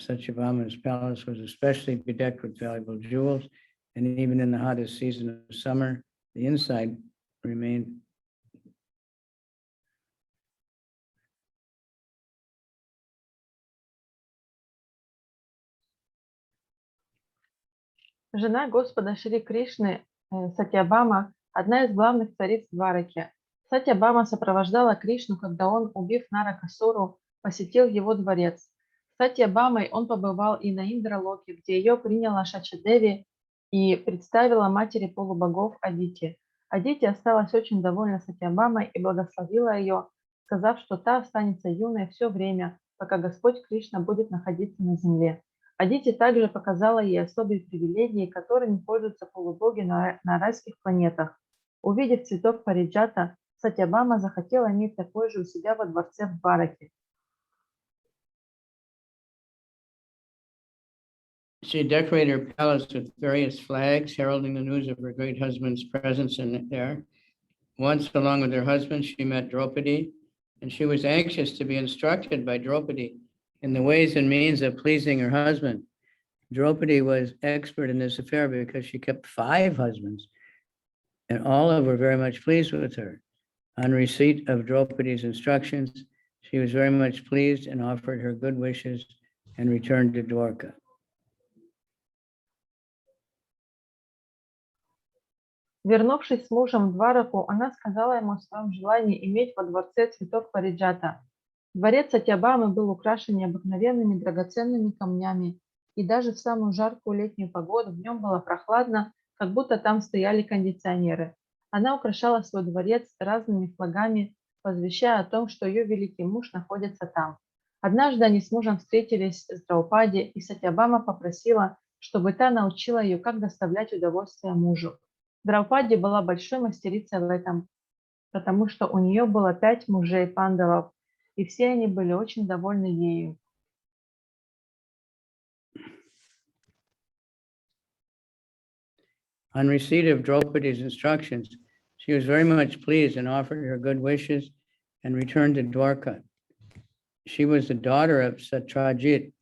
Satyabhama's palace was especially bedecked with valuable jewels, and even in the hottest season of summer, the inside remained Жена Господа Шри Кришны, Сатьябама, одна из главных цариц Двараки. Сатьябама сопровождала Кришну, когда он, убив Наракасуру, посетил его дворец. С Сатьябамой он побывал и на Индралоке, где ее приняла Шачадеви, и представила матери полубогов Адити. Адити осталась очень довольна Сатьябамой и благословила ее, сказав, что та останется юной все время, пока Господь Кришна будет находиться на земле. Адити также показала ей особые привилегии, которыми пользуются полубоги на райских планетах. Увидев цветок париджата, Сатьябама захотела иметь такой же у себя во дворце в Двараке. She decorated her palace with various flags heralding the news of her great husband's presence in there. Once, along with her husband, she met Draupadi, and she was anxious to be instructed by Draupadi in the ways and means of pleasing her husband. Draupadi was expert in this affair because she kept 5 husbands, and all of them were very much pleased with her. On receipt of Draupadi's instructions, she was very much pleased and offered her good wishes and returned to Dwarka. Вернувшись с мужем в Двараку, она сказала ему о своем желании иметь во дворце цветок париджата. Дворец Сатьябамы был украшен необыкновенными драгоценными камнями, и даже в самую жаркую летнюю погоду в нем было прохладно, как будто там стояли кондиционеры. Она украшала свой дворец разными флагами, возвещая о том, что ее великий муж находится там. Однажды они с мужем встретились с Драупади, и Сатьябама попросила, чтобы та научила ее, как доставлять удовольствие мужу. Драупади была большой мастерицей в этом, потому что у нее было 5 мужей пандавов, и все они были очень довольны ею. On receipt of Draupadi's instructions, she was very much pleased and offered her good wishes and returned to Dwarka. She was the daughter of Satyajit.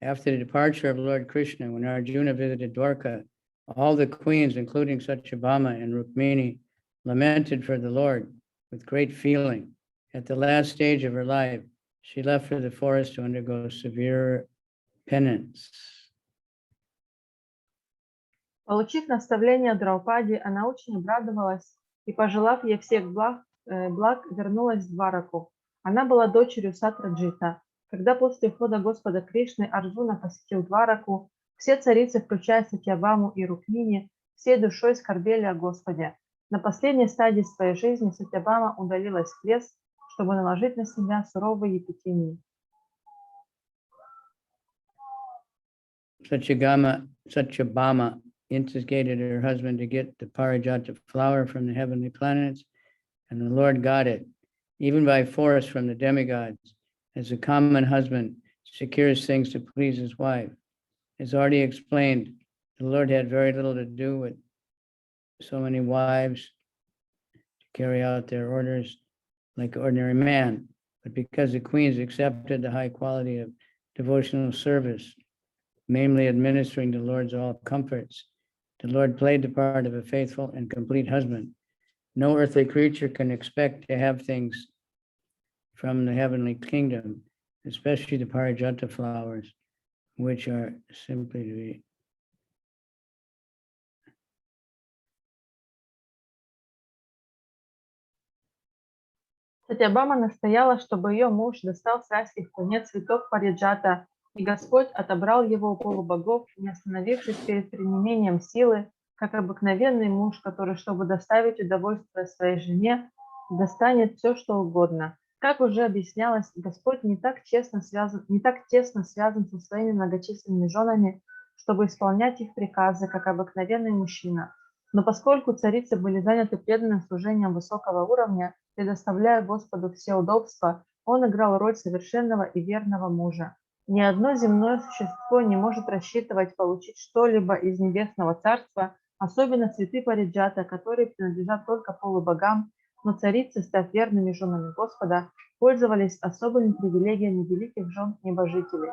After the departure of Lord Krishna, when Arjuna visited Dwarka, all the queens, including Satyabhama and Rukmini, lamented for the Lord with great feeling. At the last stage of her life, she left for the forest to undergo severe penance. Получив наставление Драупади, она очень обрадовалась и, пожелав ей всех благ, вернулась в Двараку. Она была дочерью Сатраджита. Когда после ухода Господа Кришны Арджуна посетил Двараку, все царицы, включая Сатьябаму и Рукмини, всей душой скорбели о Господе. На последней стадии своей жизни Сатьябама удалилась в лес, чтобы наложить на себя суровые епитемии. Satyabhama instigated her husband to get the Parijata flower from the heavenly planets, and the Lord got it, even by force from the demigods, as a common husband secures things to please his wife. As already explained, the Lord had very little to do with so many wives to carry out their orders like an ordinary man, but because the queens accepted the high quality of devotional service, mainly administering the Lord's all comforts, the Lord played the part of a faithful and complete husband. No earthly creature can expect to have things from the heavenly kingdom, especially the Parijata flowers, which are simply to be Сатьябама настояла, чтобы ее муж достал с райских планет цветок париджата, и Господь отобрал его у полубогов, не остановившись перед применением силы, как обыкновенный муж, который, чтобы доставить удовольствие своей жене, достанет все, что угодно. Как уже объяснялось, Господь не так тесно связан со своими многочисленными женами, чтобы исполнять их приказы, как обыкновенный мужчина. Но поскольку царицы были заняты преданным служением высокого уровня, предоставляя Господу все удобства, он играл роль совершенного и верного мужа. Ни одно земное существо не может рассчитывать получить что-либо из небесного царства, особенно цветы париджата, которые принадлежат только полубогам, но царицы, став верными женами Господа, пользовались особыми привилегиями великих жен небожителей.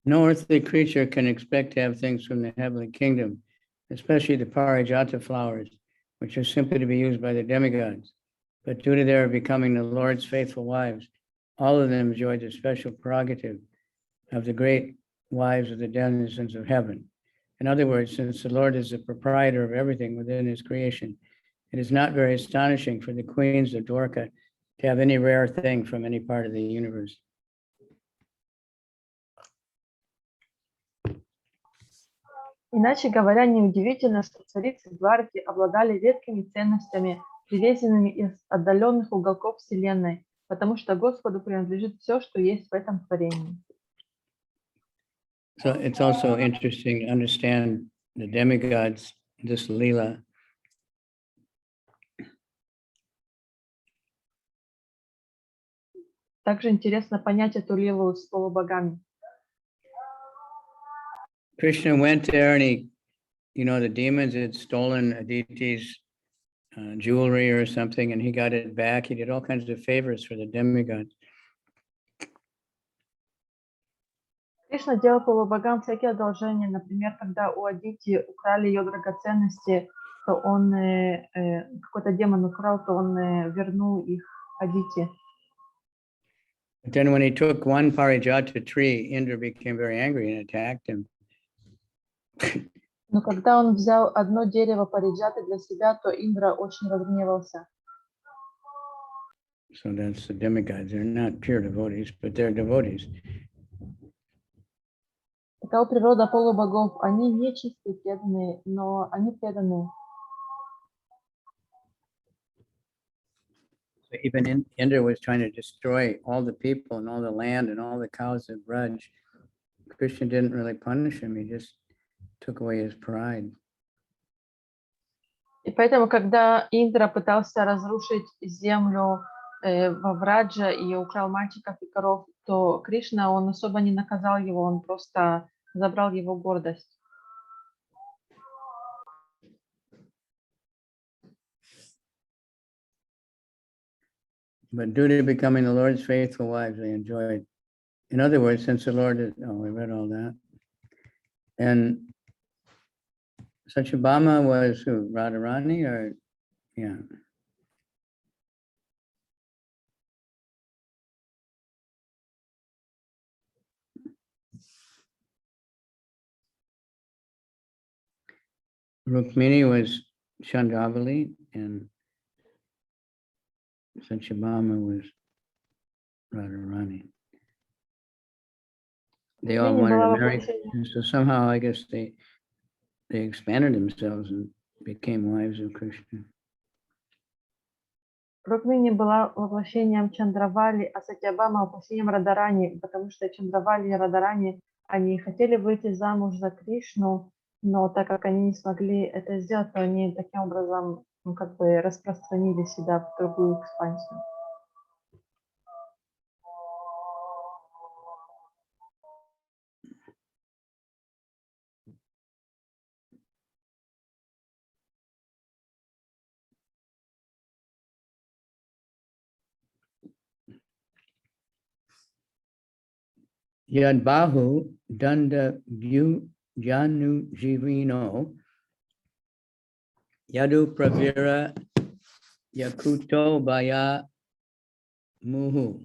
No earthly creature can expect to have things from the heavenly kingdom, especially the Parijata flowers, which are simply to be used by the demigods. But due to their becoming the Lord's faithful wives, all of them enjoy the special prerogative of the great wives of the denizens of heaven. In other words, since the Lord is the proprietor of everything within his creation, it is not very astonishing for the queens of Dwarka to have any rare thing from any part of the universe. Иначе говоря, неудивительно, что царицы Двараки обладали редкими ценностями, привезенными из отдаленных уголков Вселенной, потому что Господу принадлежит все, что есть в этом творении. So it's also interesting to understand the demigods, this lila. Также интересно понять эту лилу с полубогами. Krishna went there and he, the demons had stolen Aditi's jewelry or something, and he got it back. He did all kinds of favors for the demigods. Кришна делал полубогам всякие одолжения. Например, когда у Адити украли ее драгоценности, то он, какой-то демон украл, то он вернул их Адити. But then when he took one parijata tree, Indra became very angry and attacked him. Но когда он взял одно дерево париджаты для себя, то Индра очень разгневался. So that's the demigods. They're not pure devotees, but they're devotees. Такова природа полубогов. Они не чистые преданные, но они преданные. So even Indra was trying to destroy all the people and all the land and all the cows of Braj. Krishna didn't really punish him. He just took away his pride. И поэтому, когда Индра пытался разрушить землю во Враджа и украл мальчиков и коров, то Кришна, он особо не наказал его, он просто забрал его гордость. But due to becoming the Lord's faithful wives, they enjoyed. In other words, since the Lord is, we read all that. And Satyabhama was who? Radharani or, yeah. Rukmini was Chandravali and Satyabhama was Radharani. They all wanted to marry, and so somehow I guess they expanded themselves and became wives of Krishna. Рукмини была воплощением Чандравали, а Сатьябама воплощением Радарани, потому что Чандравали и Радарани, они хотели выйти замуж за Кришну, но так как они не смогли это сделать, то они таким образом распространили себя в другую экспансию. Yad bahu danda janu jivino yadu pravira yakuto baya muhu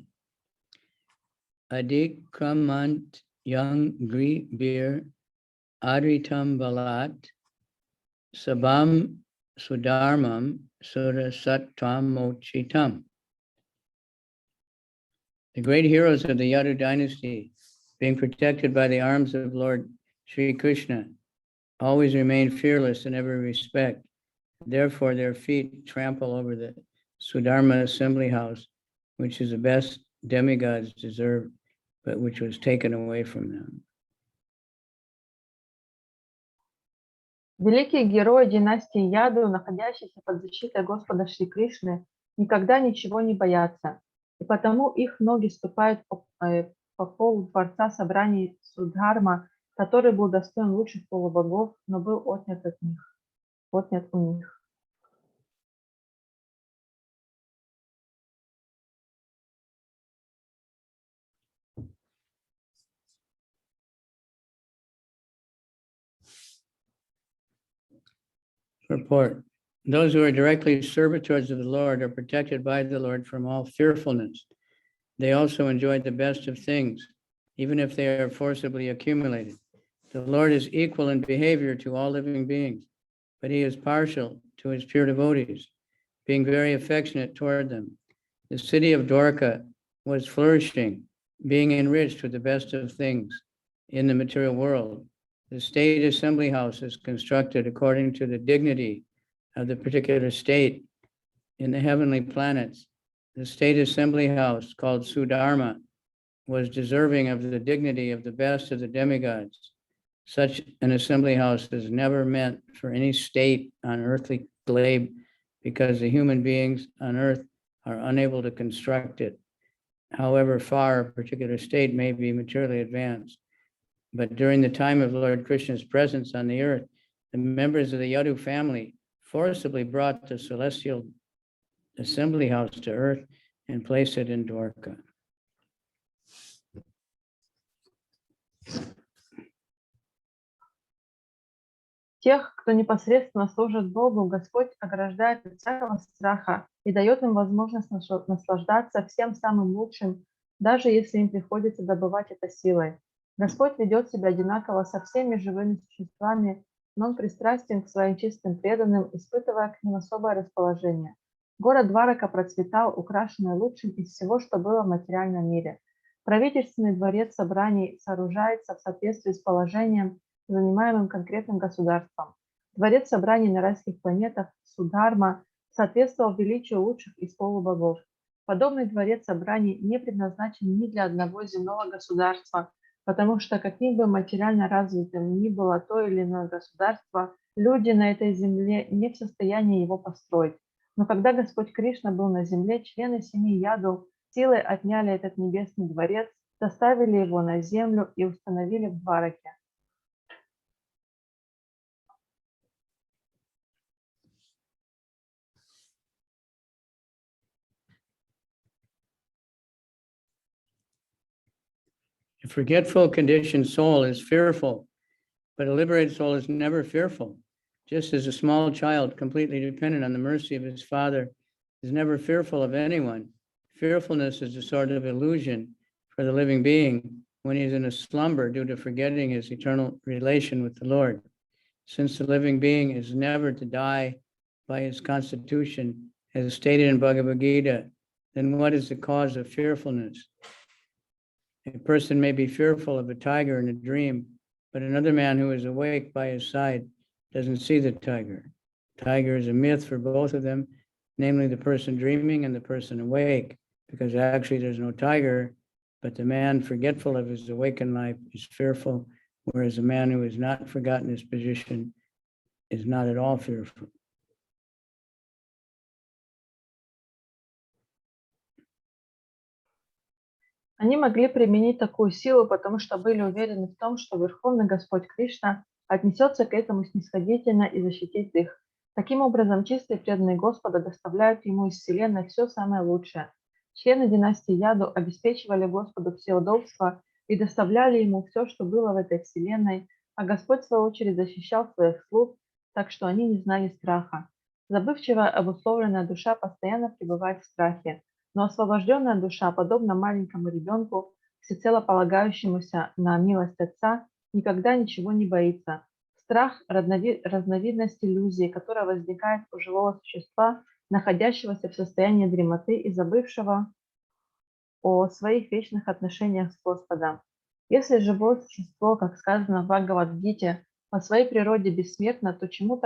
adikramant yang gri bir adritam balat sabam sudharmam surasattam mochitam. The great heroes of the Yadu dynasty, being protected by the arms of Lord Sri Krishna, always remain fearless in every respect. Therefore, their feet trample over the Sudharma assembly house, which is the best demigods deserve, but which was taken away from them. Великие герои династии Яду, находящиеся под защитой Господа Шри Кришны, никогда ничего не боятся, и потому их ноги ступают по полу дворца собраний Судхарма, который был достоин лучших полубогов, но был отнят у них. Report. Those who are directly servitors of the Lord are protected by the Lord from all fearfulness. They also enjoy the best of things, even if they are forcibly accumulated. The Lord is equal in behavior to all living beings, but he is partial to his pure devotees, being very affectionate toward them. The city of Dwarka was flourishing, being enriched with the best of things in the material world, The state assembly house is constructed according to the dignity of the particular state in the heavenly planets. The state assembly house, called Sudharma, was deserving of the dignity of the best of the demigods. Such an assembly house is never meant for any state on earthly globe, because the human beings on earth are unable to construct it, however far a particular state may be materially advanced. But during the time of Lord Krishna's presence on the earth, the members of the Yadu family forcibly brought the celestial assembly house to earth and placed it in Dwarka. Тех, кто непосредственно служит Богу, Господь ограждает от всякого страха и дает им возможность наслаждаться всем самым лучшим, даже если им приходится добывать это силой. Господь ведет себя одинаково со всеми живыми существами, но Он пристрастен к своим чистым преданным, испытывая к ним особое расположение. Город Дварака процветал, украшенный лучшим из всего, что было в материальном мире. Правительственный дворец собраний сооружается в соответствии с положением, занимаемым конкретным государством. Дворец собраний на райских планетах Судхарма соответствовал величию лучших из полубогов. Подобный дворец собраний не предназначен ни для одного земного государства, потому что каким бы материально развитым ни было то или иное государство, люди на этой земле не в состоянии его построить. Но когда Господь Кришна был на земле, члены семьи Яду силой отняли этот небесный дворец, доставили его на землю и установили в Двараке. A forgetful conditioned soul is fearful, but a liberated soul is never fearful. Just as a small child, completely dependent on the mercy of his father, is never fearful of anyone. Fearfulness is a sort of illusion for the living being when he is in a slumber due to forgetting his eternal relation with the Lord. Since the living being is never to die by his constitution, as stated in Bhagavad Gita, then what is the cause of fearfulness? A person may be fearful of a tiger in a dream, but another man who is awake by his side doesn't see the tiger. Tiger is a myth for both of them, namely the person dreaming and the person awake, because actually there's no tiger, but the man forgetful of his awakened life is fearful, whereas a man who has not forgotten his position is not at all fearful. Они могли применить такую силу, потому что были уверены в том, что Верховный Господь Кришна отнесется к этому снисходительно и защитит их. Таким образом, чистые преданные Господа доставляют ему из Вселенной все самое лучшее. Члены династии Яду обеспечивали Господу все удобства и доставляли ему все, что было в этой Вселенной, а Господь, в свою очередь, защищал своих слуг, так что они не знали страха. Забывчивая, обусловленная душа постоянно пребывает в страхе, но освобожденная душа, подобно маленькому ребенку, всецело полагающемуся на милость Отца, никогда ничего не боится. Страх – разновидность иллюзии, которая возникает у живого существа, находящегося в состоянии дремоты и забывшего о своих вечных отношениях с Господом. Если живое существо, как сказано в Бхагавад-гите, по своей природе бессмертно, то чему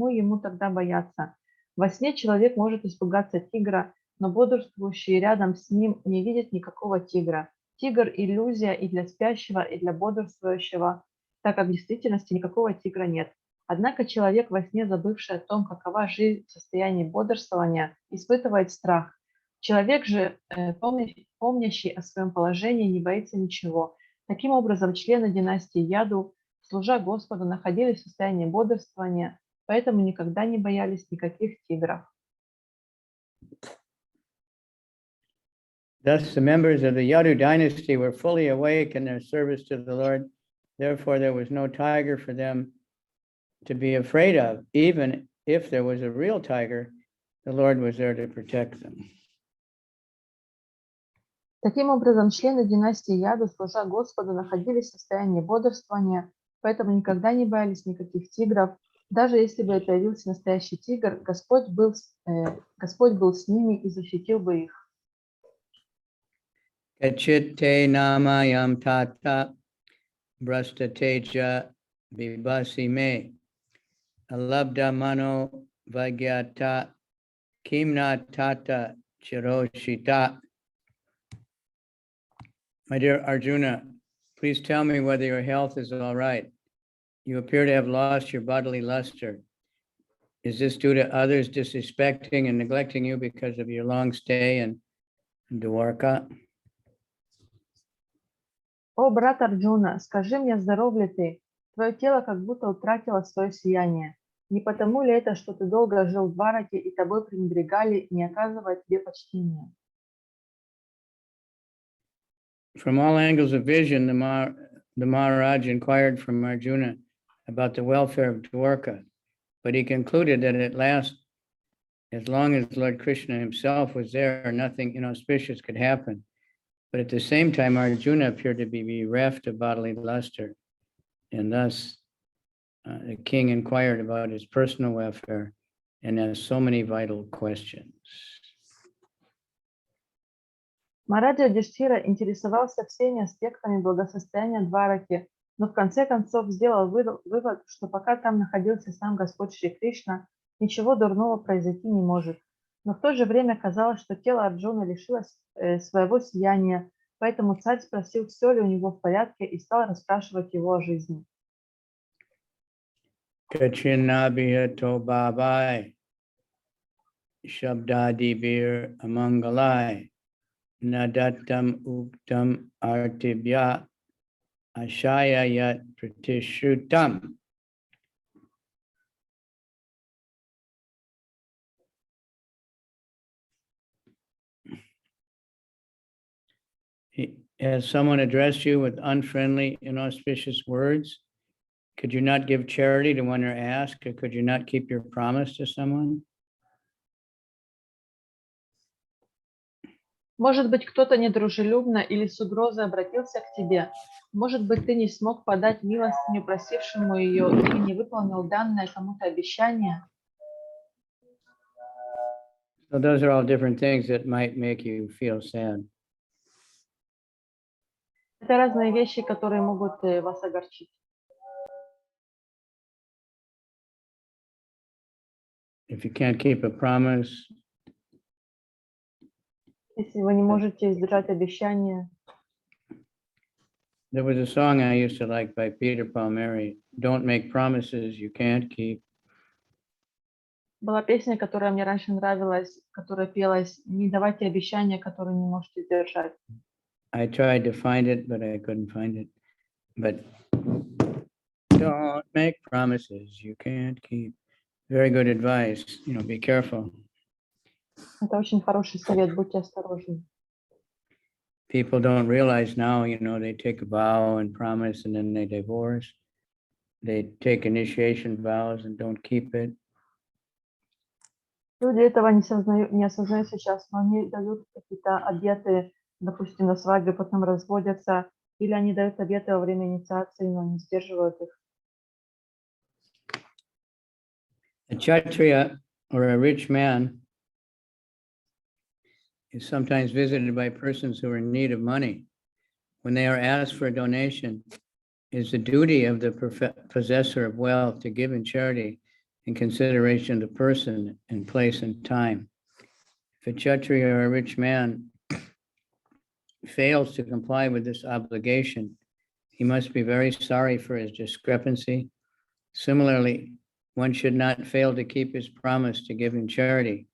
ему тогда бояться? Во сне человек может испугаться тигра, но бодрствующий рядом с ним не видит никакого тигра. Тигр – иллюзия и для спящего, и для бодрствующего, так как в действительности никакого тигра нет. Однако человек, во сне забывший о том, какова жизнь в состоянии бодрствования, испытывает страх. Человек же, помнящий о своем положении, не боится ничего. Таким образом, члены династии Яду, служа Господу, находились в состоянии бодрствования, поэтому никогда не боялись никаких тигров. Thus, the members of the Yadu dynasty were fully awake in their service to the Lord. Therefore, there was no tiger for them to be afraid of. Even if there was a real tiger, the Lord was there to protect them. Таким образом, члены династии Яду, служа Господу, находились в состоянии бодрствования, поэтому никогда не боялись никаких тигров. Даже если бы появился настоящий тигр, Господь был с ними и защитил бы их. Kachitte namayam tata brastateja vibhasi me alabdha mano vagyata kimna tata chiroshita. My dear Arjuna, please tell me whether your health is all right. You appear to have lost your bodily luster. Is this due to others disrespecting and neglecting you because of your long stay in Dwarka? О, брат Арджуна, скажи мне, здоров ли ты? Твое тело как будто утратило свое сияние. Не потому ли это, что ты долго жил в Двараке и тобой пренебрегали, не оказывая тебе почтения? From all angles of vision, the Maharaj inquired from Arjuna about the welfare of Dwarka, but he concluded that at last, as long as Lord Krishna himself was there, nothing inauspicious could happen. But at the same time, Arjuna appeared to be bereft of bodily luster, and thus the king inquired about his personal welfare and asked so many vital questions. Мараджа Юдхиштхира интересовался всеми аспектами благосостояния Двараки, но в конце концов сделал вывод, что пока там находился сам Господь Шри Кришна, ничего дурного произойти не может. Но в то же время казалось, что тело Арджуны лишилось своего сияния, поэтому царь спросил, все ли у него в порядке, и стал расспрашивать его о жизни. Kachinabhiyato babai, shabdadibir amangalai, nadatam uktam artibya, ashaya yat pratishrutam. Has someone addressed you with unfriendly, inauspicious words? Could you not give charity to one who asks, or could you not keep your promise to someone? Может быть, кто-то недружелюбно или с угрозой обратился к тебе. Может быть, ты не смог подать милостыню просившему ее или не выполнил данное кому-то обещание. So those are all different things that might make you feel sad. Это разные вещи, которые могут вас огорчить. If you can't keep a promise, Если вы не можете сдержать обещание. there was a song I used to like by Peter Paul Mary, "Don't make promises you can't keep." Была песня, которая мне раньше нравилась, которая пелась «Не давайте обещания, которые не можете держать». I tried to find it, but I couldn't find it. But don't make promises you can't keep. Very good advice. Be careful. Это очень хороший совет, будьте осторожны. People don't realize now, they take a vow and promise and then they divorce. They take initiation vows and don't keep it. Люди этого не осознают сейчас, но они дают какие-то обеты, допустим, на свадьбе, потом разводятся, или они дают обеты во время инициации, но не сдерживают их. A Kshatriya or a rich man is sometimes visited by persons who are in need of money. When they are asked for a donation, it is the duty of the possessor of wealth to give in charity in consideration of the person and place and time. If a Kshatriya or a rich man fails to comply with this obligation, he must be very sorry for his discrepancy. Similarly, one should not fail to keep his promise to give in charity.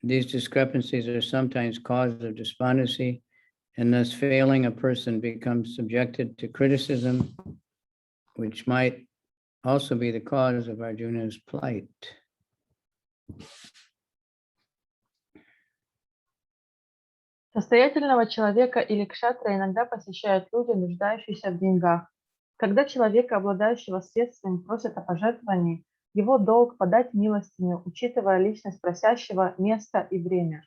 These discrepancies are sometimes cause of despondency, and thus failing a person becomes subjected to criticism, which might also be the cause of Arjuna's plight. Состоятельного человека или кшатра иногда посещают люди, нуждающиеся в деньгах. Когда человека, обладающего средствами, просят о пожертвовании, его долг подать милостыню, учитывая личность просящего, место и время.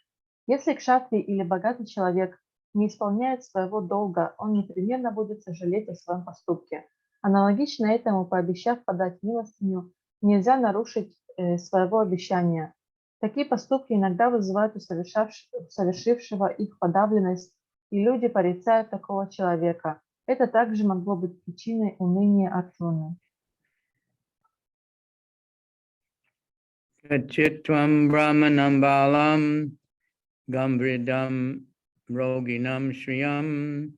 Если кшатри или богатый человек не исполняет своего долга, он непременно будет сожалеть о своем поступке. Аналогично этому, пообещав подать милостыню, нельзя нарушить своего обещания. Такие поступки иногда вызывают у совершившего их подавленность, и люди порицают такого человека. Это также могло быть причиной уныния Арджуны. Kachitvam brahmanam balam gambridam roginam shriyam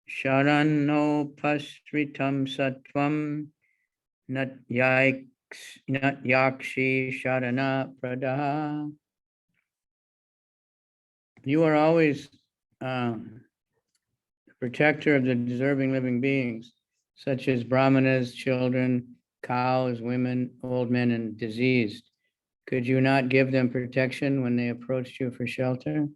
sharanno pasritam sattvam nat yakshi sharana pradaha. You are always the protector of the deserving living beings, such as brahmanas, children, cows, women, old men, and diseased. Could you not give them protection when they approached you for shelter?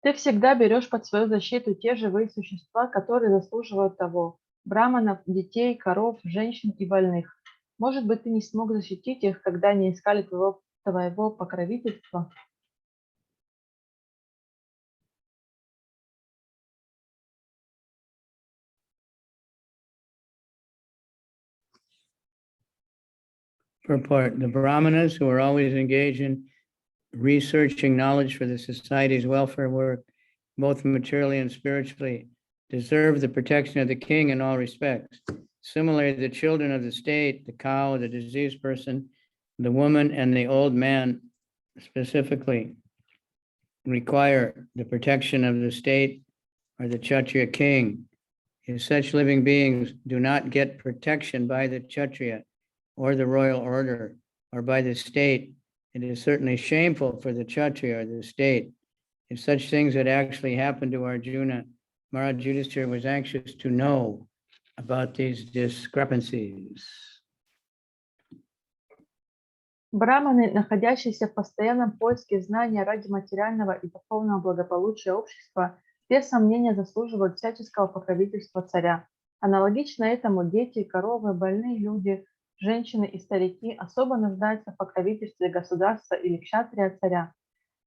Ты всегда берешь под свою защиту те живые существа, которые заслуживают того. Браманов, детей, коров, женщин и больных. Может быть, ты не смог защитить их, когда они искали твоего покровительства? Purport: the brahmanas, who are always engaged in researching knowledge for the society's welfare work, both materially and spiritually, deserve the protection of the king in all respects. Similarly, the children of the state, the cow, the diseased person, the woman, and the old man specifically require the protection of the state or the Kshatriya king. If such living beings do not get protection by the Kshatriya or the royal order or by the state, it is certainly shameful for the Kshatriya or the state. If such things had actually happened to Arjuna, Maharaj Yudhishthira was anxious to know about these discrepancies. Браманы, находящиеся в постоянном поиске знания ради материального и духовного благополучия общества, без сомнения заслуживают всяческого покровительства царя. Аналогично этому дети, коровы, больные люди, женщины и старики особо нуждаются в покровительстве государства или кшатрия царя.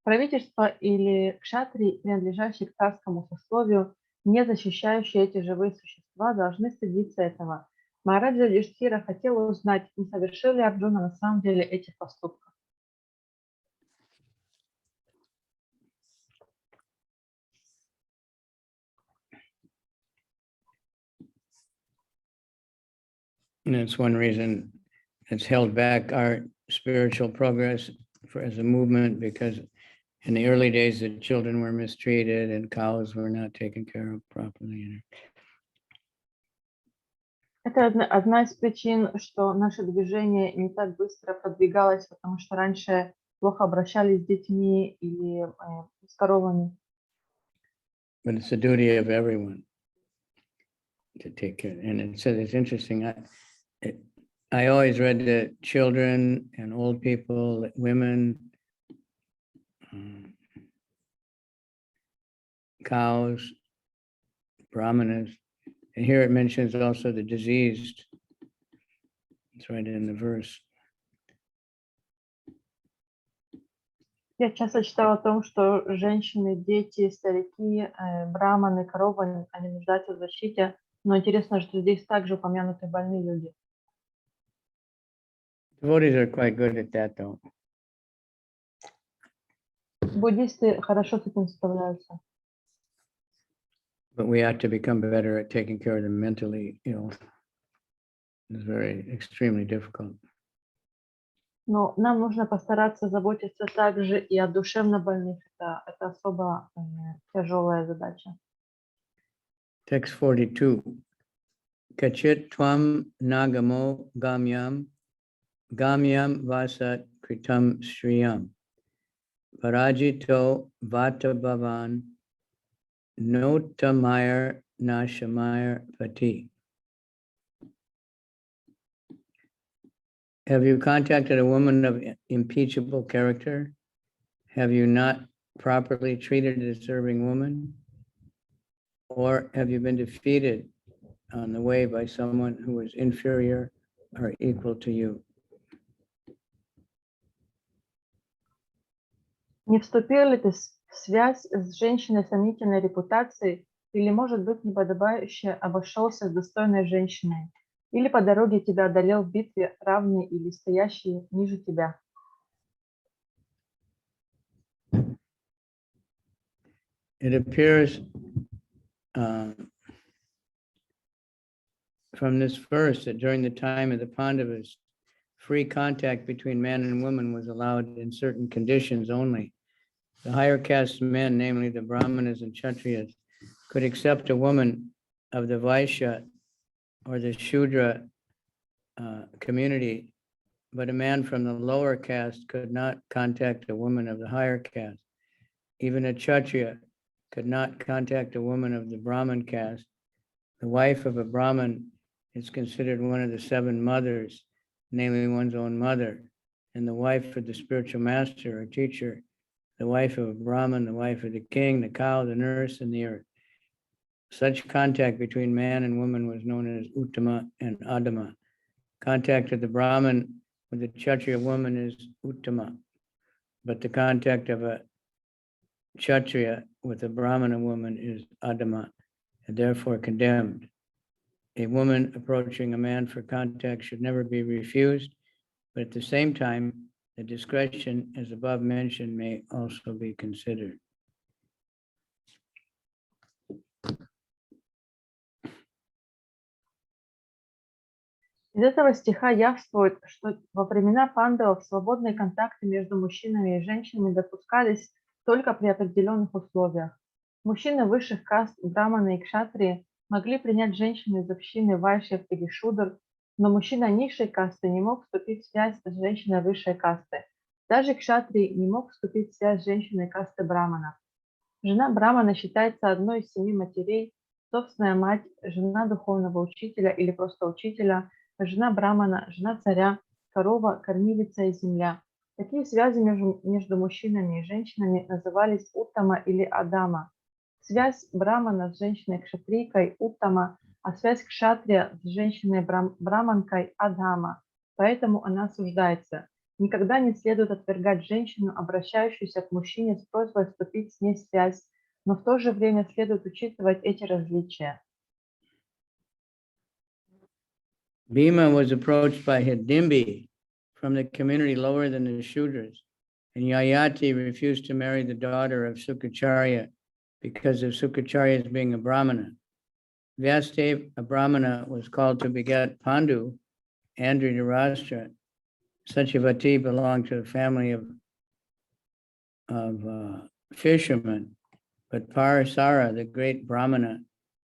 Правительство или кшатрии, принадлежащие к царскому сословию, не защищающие эти живые существа, должны стыдиться этого. Махараджа Юдхиштхира хотел узнать, не совершил ли Арджуна на самом деле этих поступков. And that's one reason it's held back our spiritual progress as a movement, because in the early days, the children were mistreated and cows were not taken care of properly. Это одна из причин, что наше движение не так быстро продвигалось, потому что раньше плохо обращались с детьми или с коровами. But it's the duty of everyone to take care. And it says, it's interesting. I always read the children and old people, women, cows, brahmanas. And here it mentions also the diseased. It's right in the verse. Я часто читала о том, что женщины, дети, старики, браманы, коровы, они нуждаются в защите. Но интересно, что здесь также упомянуты больные люди. Devotees are quite good at that, though. Буддисты хорошо с этим справляются. But we have to become better at taking care of the mentally ill. It's very extremely difficult. Но нам нужно постараться заботиться также и о душевно больных. Это особо тяжелая задача. Text 42. Kachit tvam nagamo gamyam vasat kritam shriyam parajito vata bhavan notamayar nashamayar pati. Have you contacted a woman of impeachable character? Have you not properly treated a deserving woman? Or have you been defeated on the way by someone who is inferior or equal to you? Не вступил ли ты в связь с женщиной сомнительной репутацией или, может быть, неподобающе обошелся с достойной женщиной? Или по дороге тебя одолел в битве равный или стоящий ниже тебя? It appears from this verse that during the time of the Pandavas, free contact between man and woman was allowed in certain conditions only. The higher caste men, namely the Brahmanas and Kshatriyas, could accept a woman of the Vaishya or the Shudra community, but a man from the lower caste could not contact a woman of the higher caste. Even a Kshatriya could not contact a woman of the Brahman caste. The wife of a Brahman is considered one of the 7 mothers, namely one's own mother, and the wife of the spiritual master or teacher, the wife of a Brahman, the wife of the king, the cow, the nurse, and the earth. Such contact between man and woman was known as Uttama and Adama. Contact of the Brahman with the Kshatriya woman is Uttama, but the contact of a Kshatriya with a Brahmana woman is Adama, and therefore condemned. A woman approaching a man for contact should never be refused, but at the same time, the discretion as above mentioned may also be considered. Из этого стиха явствует, что во времена пандавов свободные контакты между мужчинами и женщинами допускались только при определенных условиях. Мужчины высших каст, браманы и кшатрии, могли принять женщину из общины вайшьев или шудр, но мужчина низшей касты не мог вступить в связь с женщиной высшей касты. Даже кшатрий не мог вступить в связь с женщиной касты браманов. Жена брамана считается одной из 7 матерей, собственная мать, жена духовного учителя или просто учителя, жена брамана, жена царя, корова, кормилица и земля. Такие связи между мужчинами и женщинами назывались уттама или адама. Связь брамана с женщиной кшатрийкой уттама, а связь кшатрия с женщиной браманкой адама. Поэтому она осуждается. Никогда не следует отвергать женщину, обращающуюся к мужчине с просьбой вступить с ней в связь, но в то же время следует учитывать эти различия. Bhima was approached by Hidimbi from the community lower than the Shudras, and Yayati refused to marry the daughter of Sukacharya because of Sukacharya's being a Brahmana. Vyasadeva, a Brahmana, was called to beget Pandu and Dhritarashtra. Satyavati belonged to the family of fishermen, but Parasara, the great Brahmana,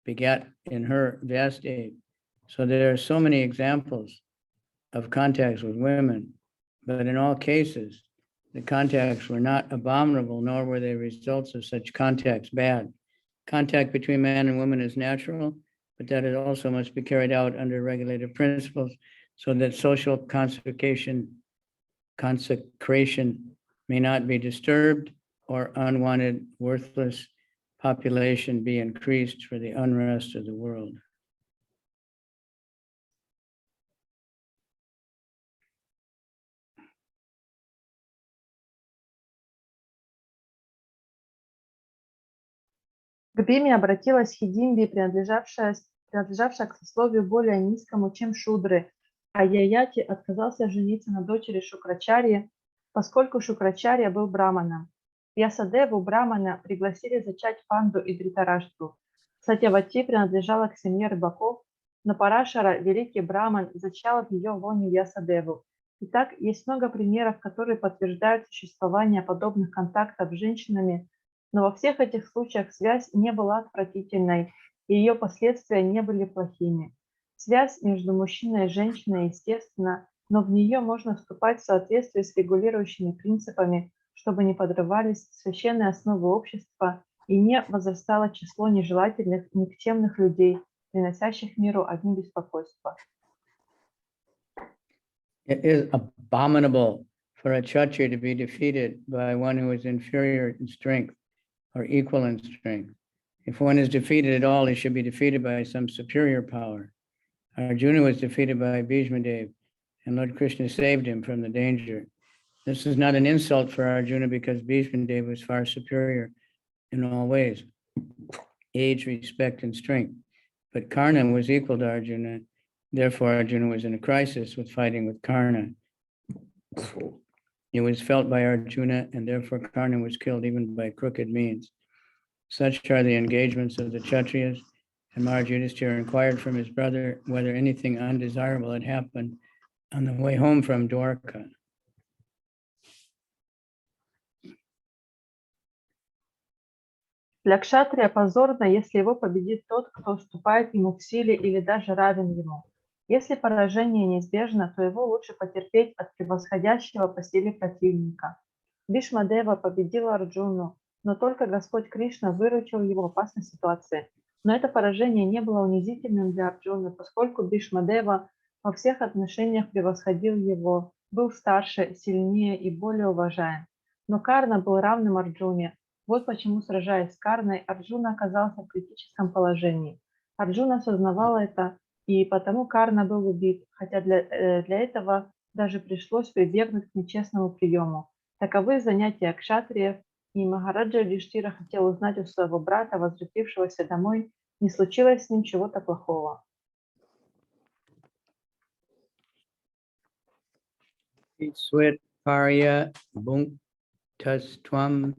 begat in her Vyasadeva. So there are so many examples of contacts with women, but in all cases, the contacts were not abominable, nor were the results of such contacts bad. Contact between man and woman is natural, but that it also must be carried out under regulated principles so that social consecration may not be disturbed or unwanted, worthless population be increased for the unrest of the world. К Биме обратилась Хидимби, принадлежавшая к сословию более низкому, чем шудры, а Яяти отказался жениться на дочери Шукрачарьи, поскольку Шукрачарья был браманом. Вьясадеву брамана пригласили зачать Панду и Дритараштру. Сатьявати принадлежала к семье рыбаков, но Парашара, великий браман, зачал в ее лоне Вьясадеву. Итак, есть много примеров, которые подтверждают существование подобных контактов с женщинами, но во всех этих случаях связь не была отвратительной, и ее последствия не были плохими. Связь между мужчиной и женщиной естественна, но в нее можно вступать в соответствии с регулирующими принципами, чтобы не подрывались священные основы общества и не возрастало число нежелательных, никчемных людей, приносящих миру одни беспокойства. It is abominable for a Kshatriya to be defeated by one who is inferior in strength or equal in strength. If one is defeated at all, he should be defeated by some superior power. Arjuna was defeated by Bhishmadev, and Lord Krishna saved him from the danger. This is not an insult for Arjuna because Bhishmadev was far superior in all ways, age, respect, and strength. But Karna was equal to Arjuna. Therefore, Arjuna was in a crisis with fighting with Karna. It was felt by Arjuna, and therefore Karna was killed even by crooked means. Such are the engagements of the Kshatriyas, and Maharaj Yudhishthira inquired from his brother whether anything undesirable had happened on the way home from Dwarka. Для кшатрия позорно, если его победит тот, кто уступает ему в силе или даже равен ему. Если поражение неизбежно, то его лучше потерпеть от превосходящего по силе противника. Бишмадева победил Арджуну, но только Господь Кришна выручил его в опасной ситуации. Но это поражение не было унизительным для Арджуны, поскольку Бишмадева во всех отношениях превосходил его, был старше, сильнее и более уважаем. Но Карна был равным Арджуне. Вот почему, сражаясь с Карной, Арджуна оказался в критическом положении. Арджуна осознавал это, и потому Карна был убит, хотя для этого даже пришлось прибегнуть к нечестному приему. Таковы занятия кшатриев, и Махараджа Юдхиштира хотел узнать у своего брата, возвратившегося домой, не случилось с ним чего-то плохого. Swit Parya Bhunktas Tvam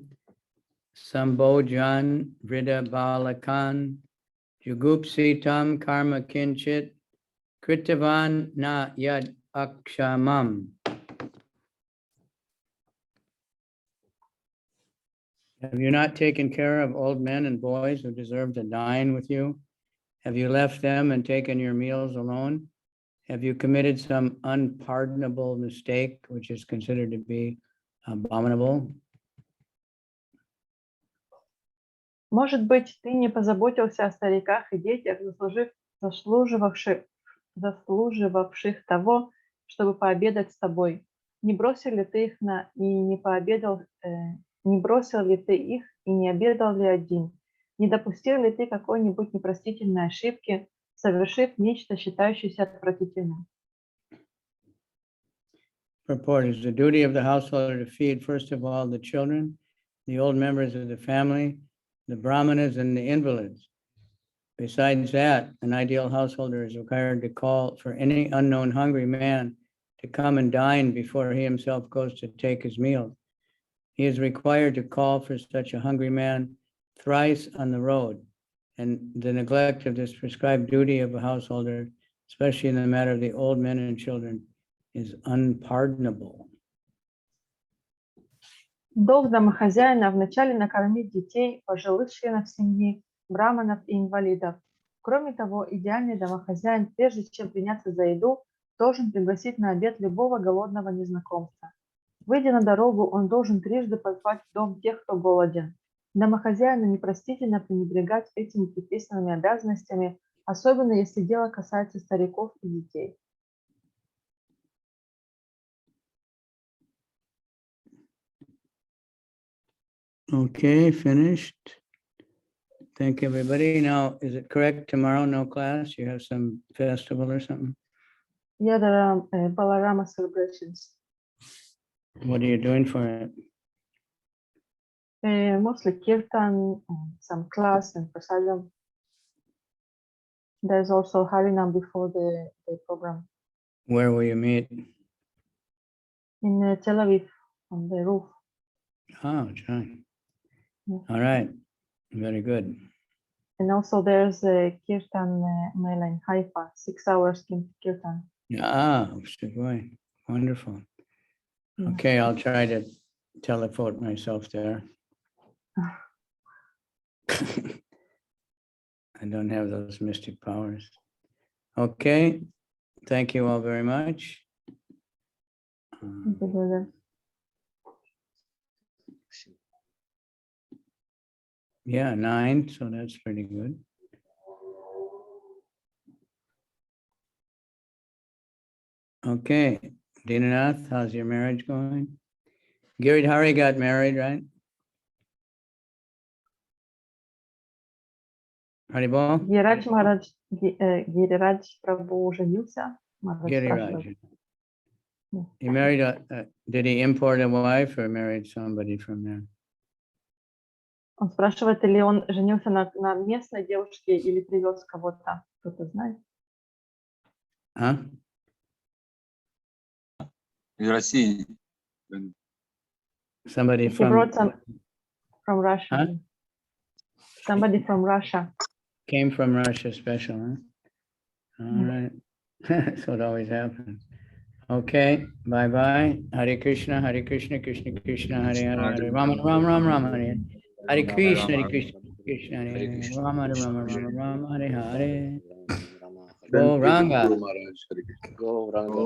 Sambojan Vrida Balakan Jugupsitam Karma Kinchit Kritavan Na Yad Akshamam. Have you not taken care of old men and boys who deserve to dine with you? Have you left them and taken your meals alone? Have you committed some unpardonable mistake, which is considered to be abominable? Может быть, ты не позаботился о стариках и детях, заслуживавших того, чтобы пообедать с тобой. Не бросил ли ты их не бросил ли ты их и не обедал ли один? Не допустил ли ты какой-нибудь непростительной ошибки, совершив нечто, считающееся отвратительным? Purport is the duty of the householder to feed, first of all, the children, the old members of the family, the brahmanas, and the invalids. Besides that, an ideal householder is required to call for any unknown hungry man to come and dine before he himself goes to take his meals. He is required to call for such a hungry man thrice on the road, and the neglect of this prescribed duty of a householder, especially in the matter of the old men and children, is unpardonable. Долг домохозяина вначале накормить детей, пожилых членов семьи, браманов и инвалидов. Кроме того, идеальный домохозяин, прежде чем приняться за еду, должен пригласить на обед любого голодного незнакомца. Выйдя на дорогу, он должен трижды позвать в дом тех, кто голоден. Домохозяину непростительно пренебрегать этими предписанными обязанностями, особенно если дело касается стариков и детей. Okay, finished. Thank you, everybody. Now, is it correct tomorrow, no class? You have some festival or something? Yeah, there are Balarama celebrations. What are you doing for it? Mostly kirtan, some class and prasadam. There's also Harinam before the program. Where will you meet? In Tel Aviv, on the roof. Oh, John. Yeah. All right. Very good. And also there's a kirtan mela in Haifa, 6 hours kirtan. Ah, boy. Wonderful. Yeah. Okay, I'll try to telephone myself there. I don't have those mystic powers. Okay, thank you all very much. Thank you, brother. Yeah, 9, so that's pretty good. Okay, Dinanath, how's your marriage going? Giridhari got married, right? Haribol? Гирирадж Махарадж, Гирирадж Прабhu женился. Giriraj. Yeah. He married did he import a wife or married somebody from there? Он спрашивает, ли он женился на местной девушке или привез кого-то, кто-то знает? Huh? Из России. Somebody He brought some from from Russia. Huh? Somebody from Russia. Came from Russia special, huh? All Mm. right. That's what always happens. Okay, bye bye. Hare Krishna, Krishna Krishna, Hare Hare, Hare Rama, Rama Rama, Rama Hare. Hare Krishna, Krishna Krishna, Hare Hare, Rama Rama, Rama Rama, Hare Hare. Go Ranga. Go Ranga.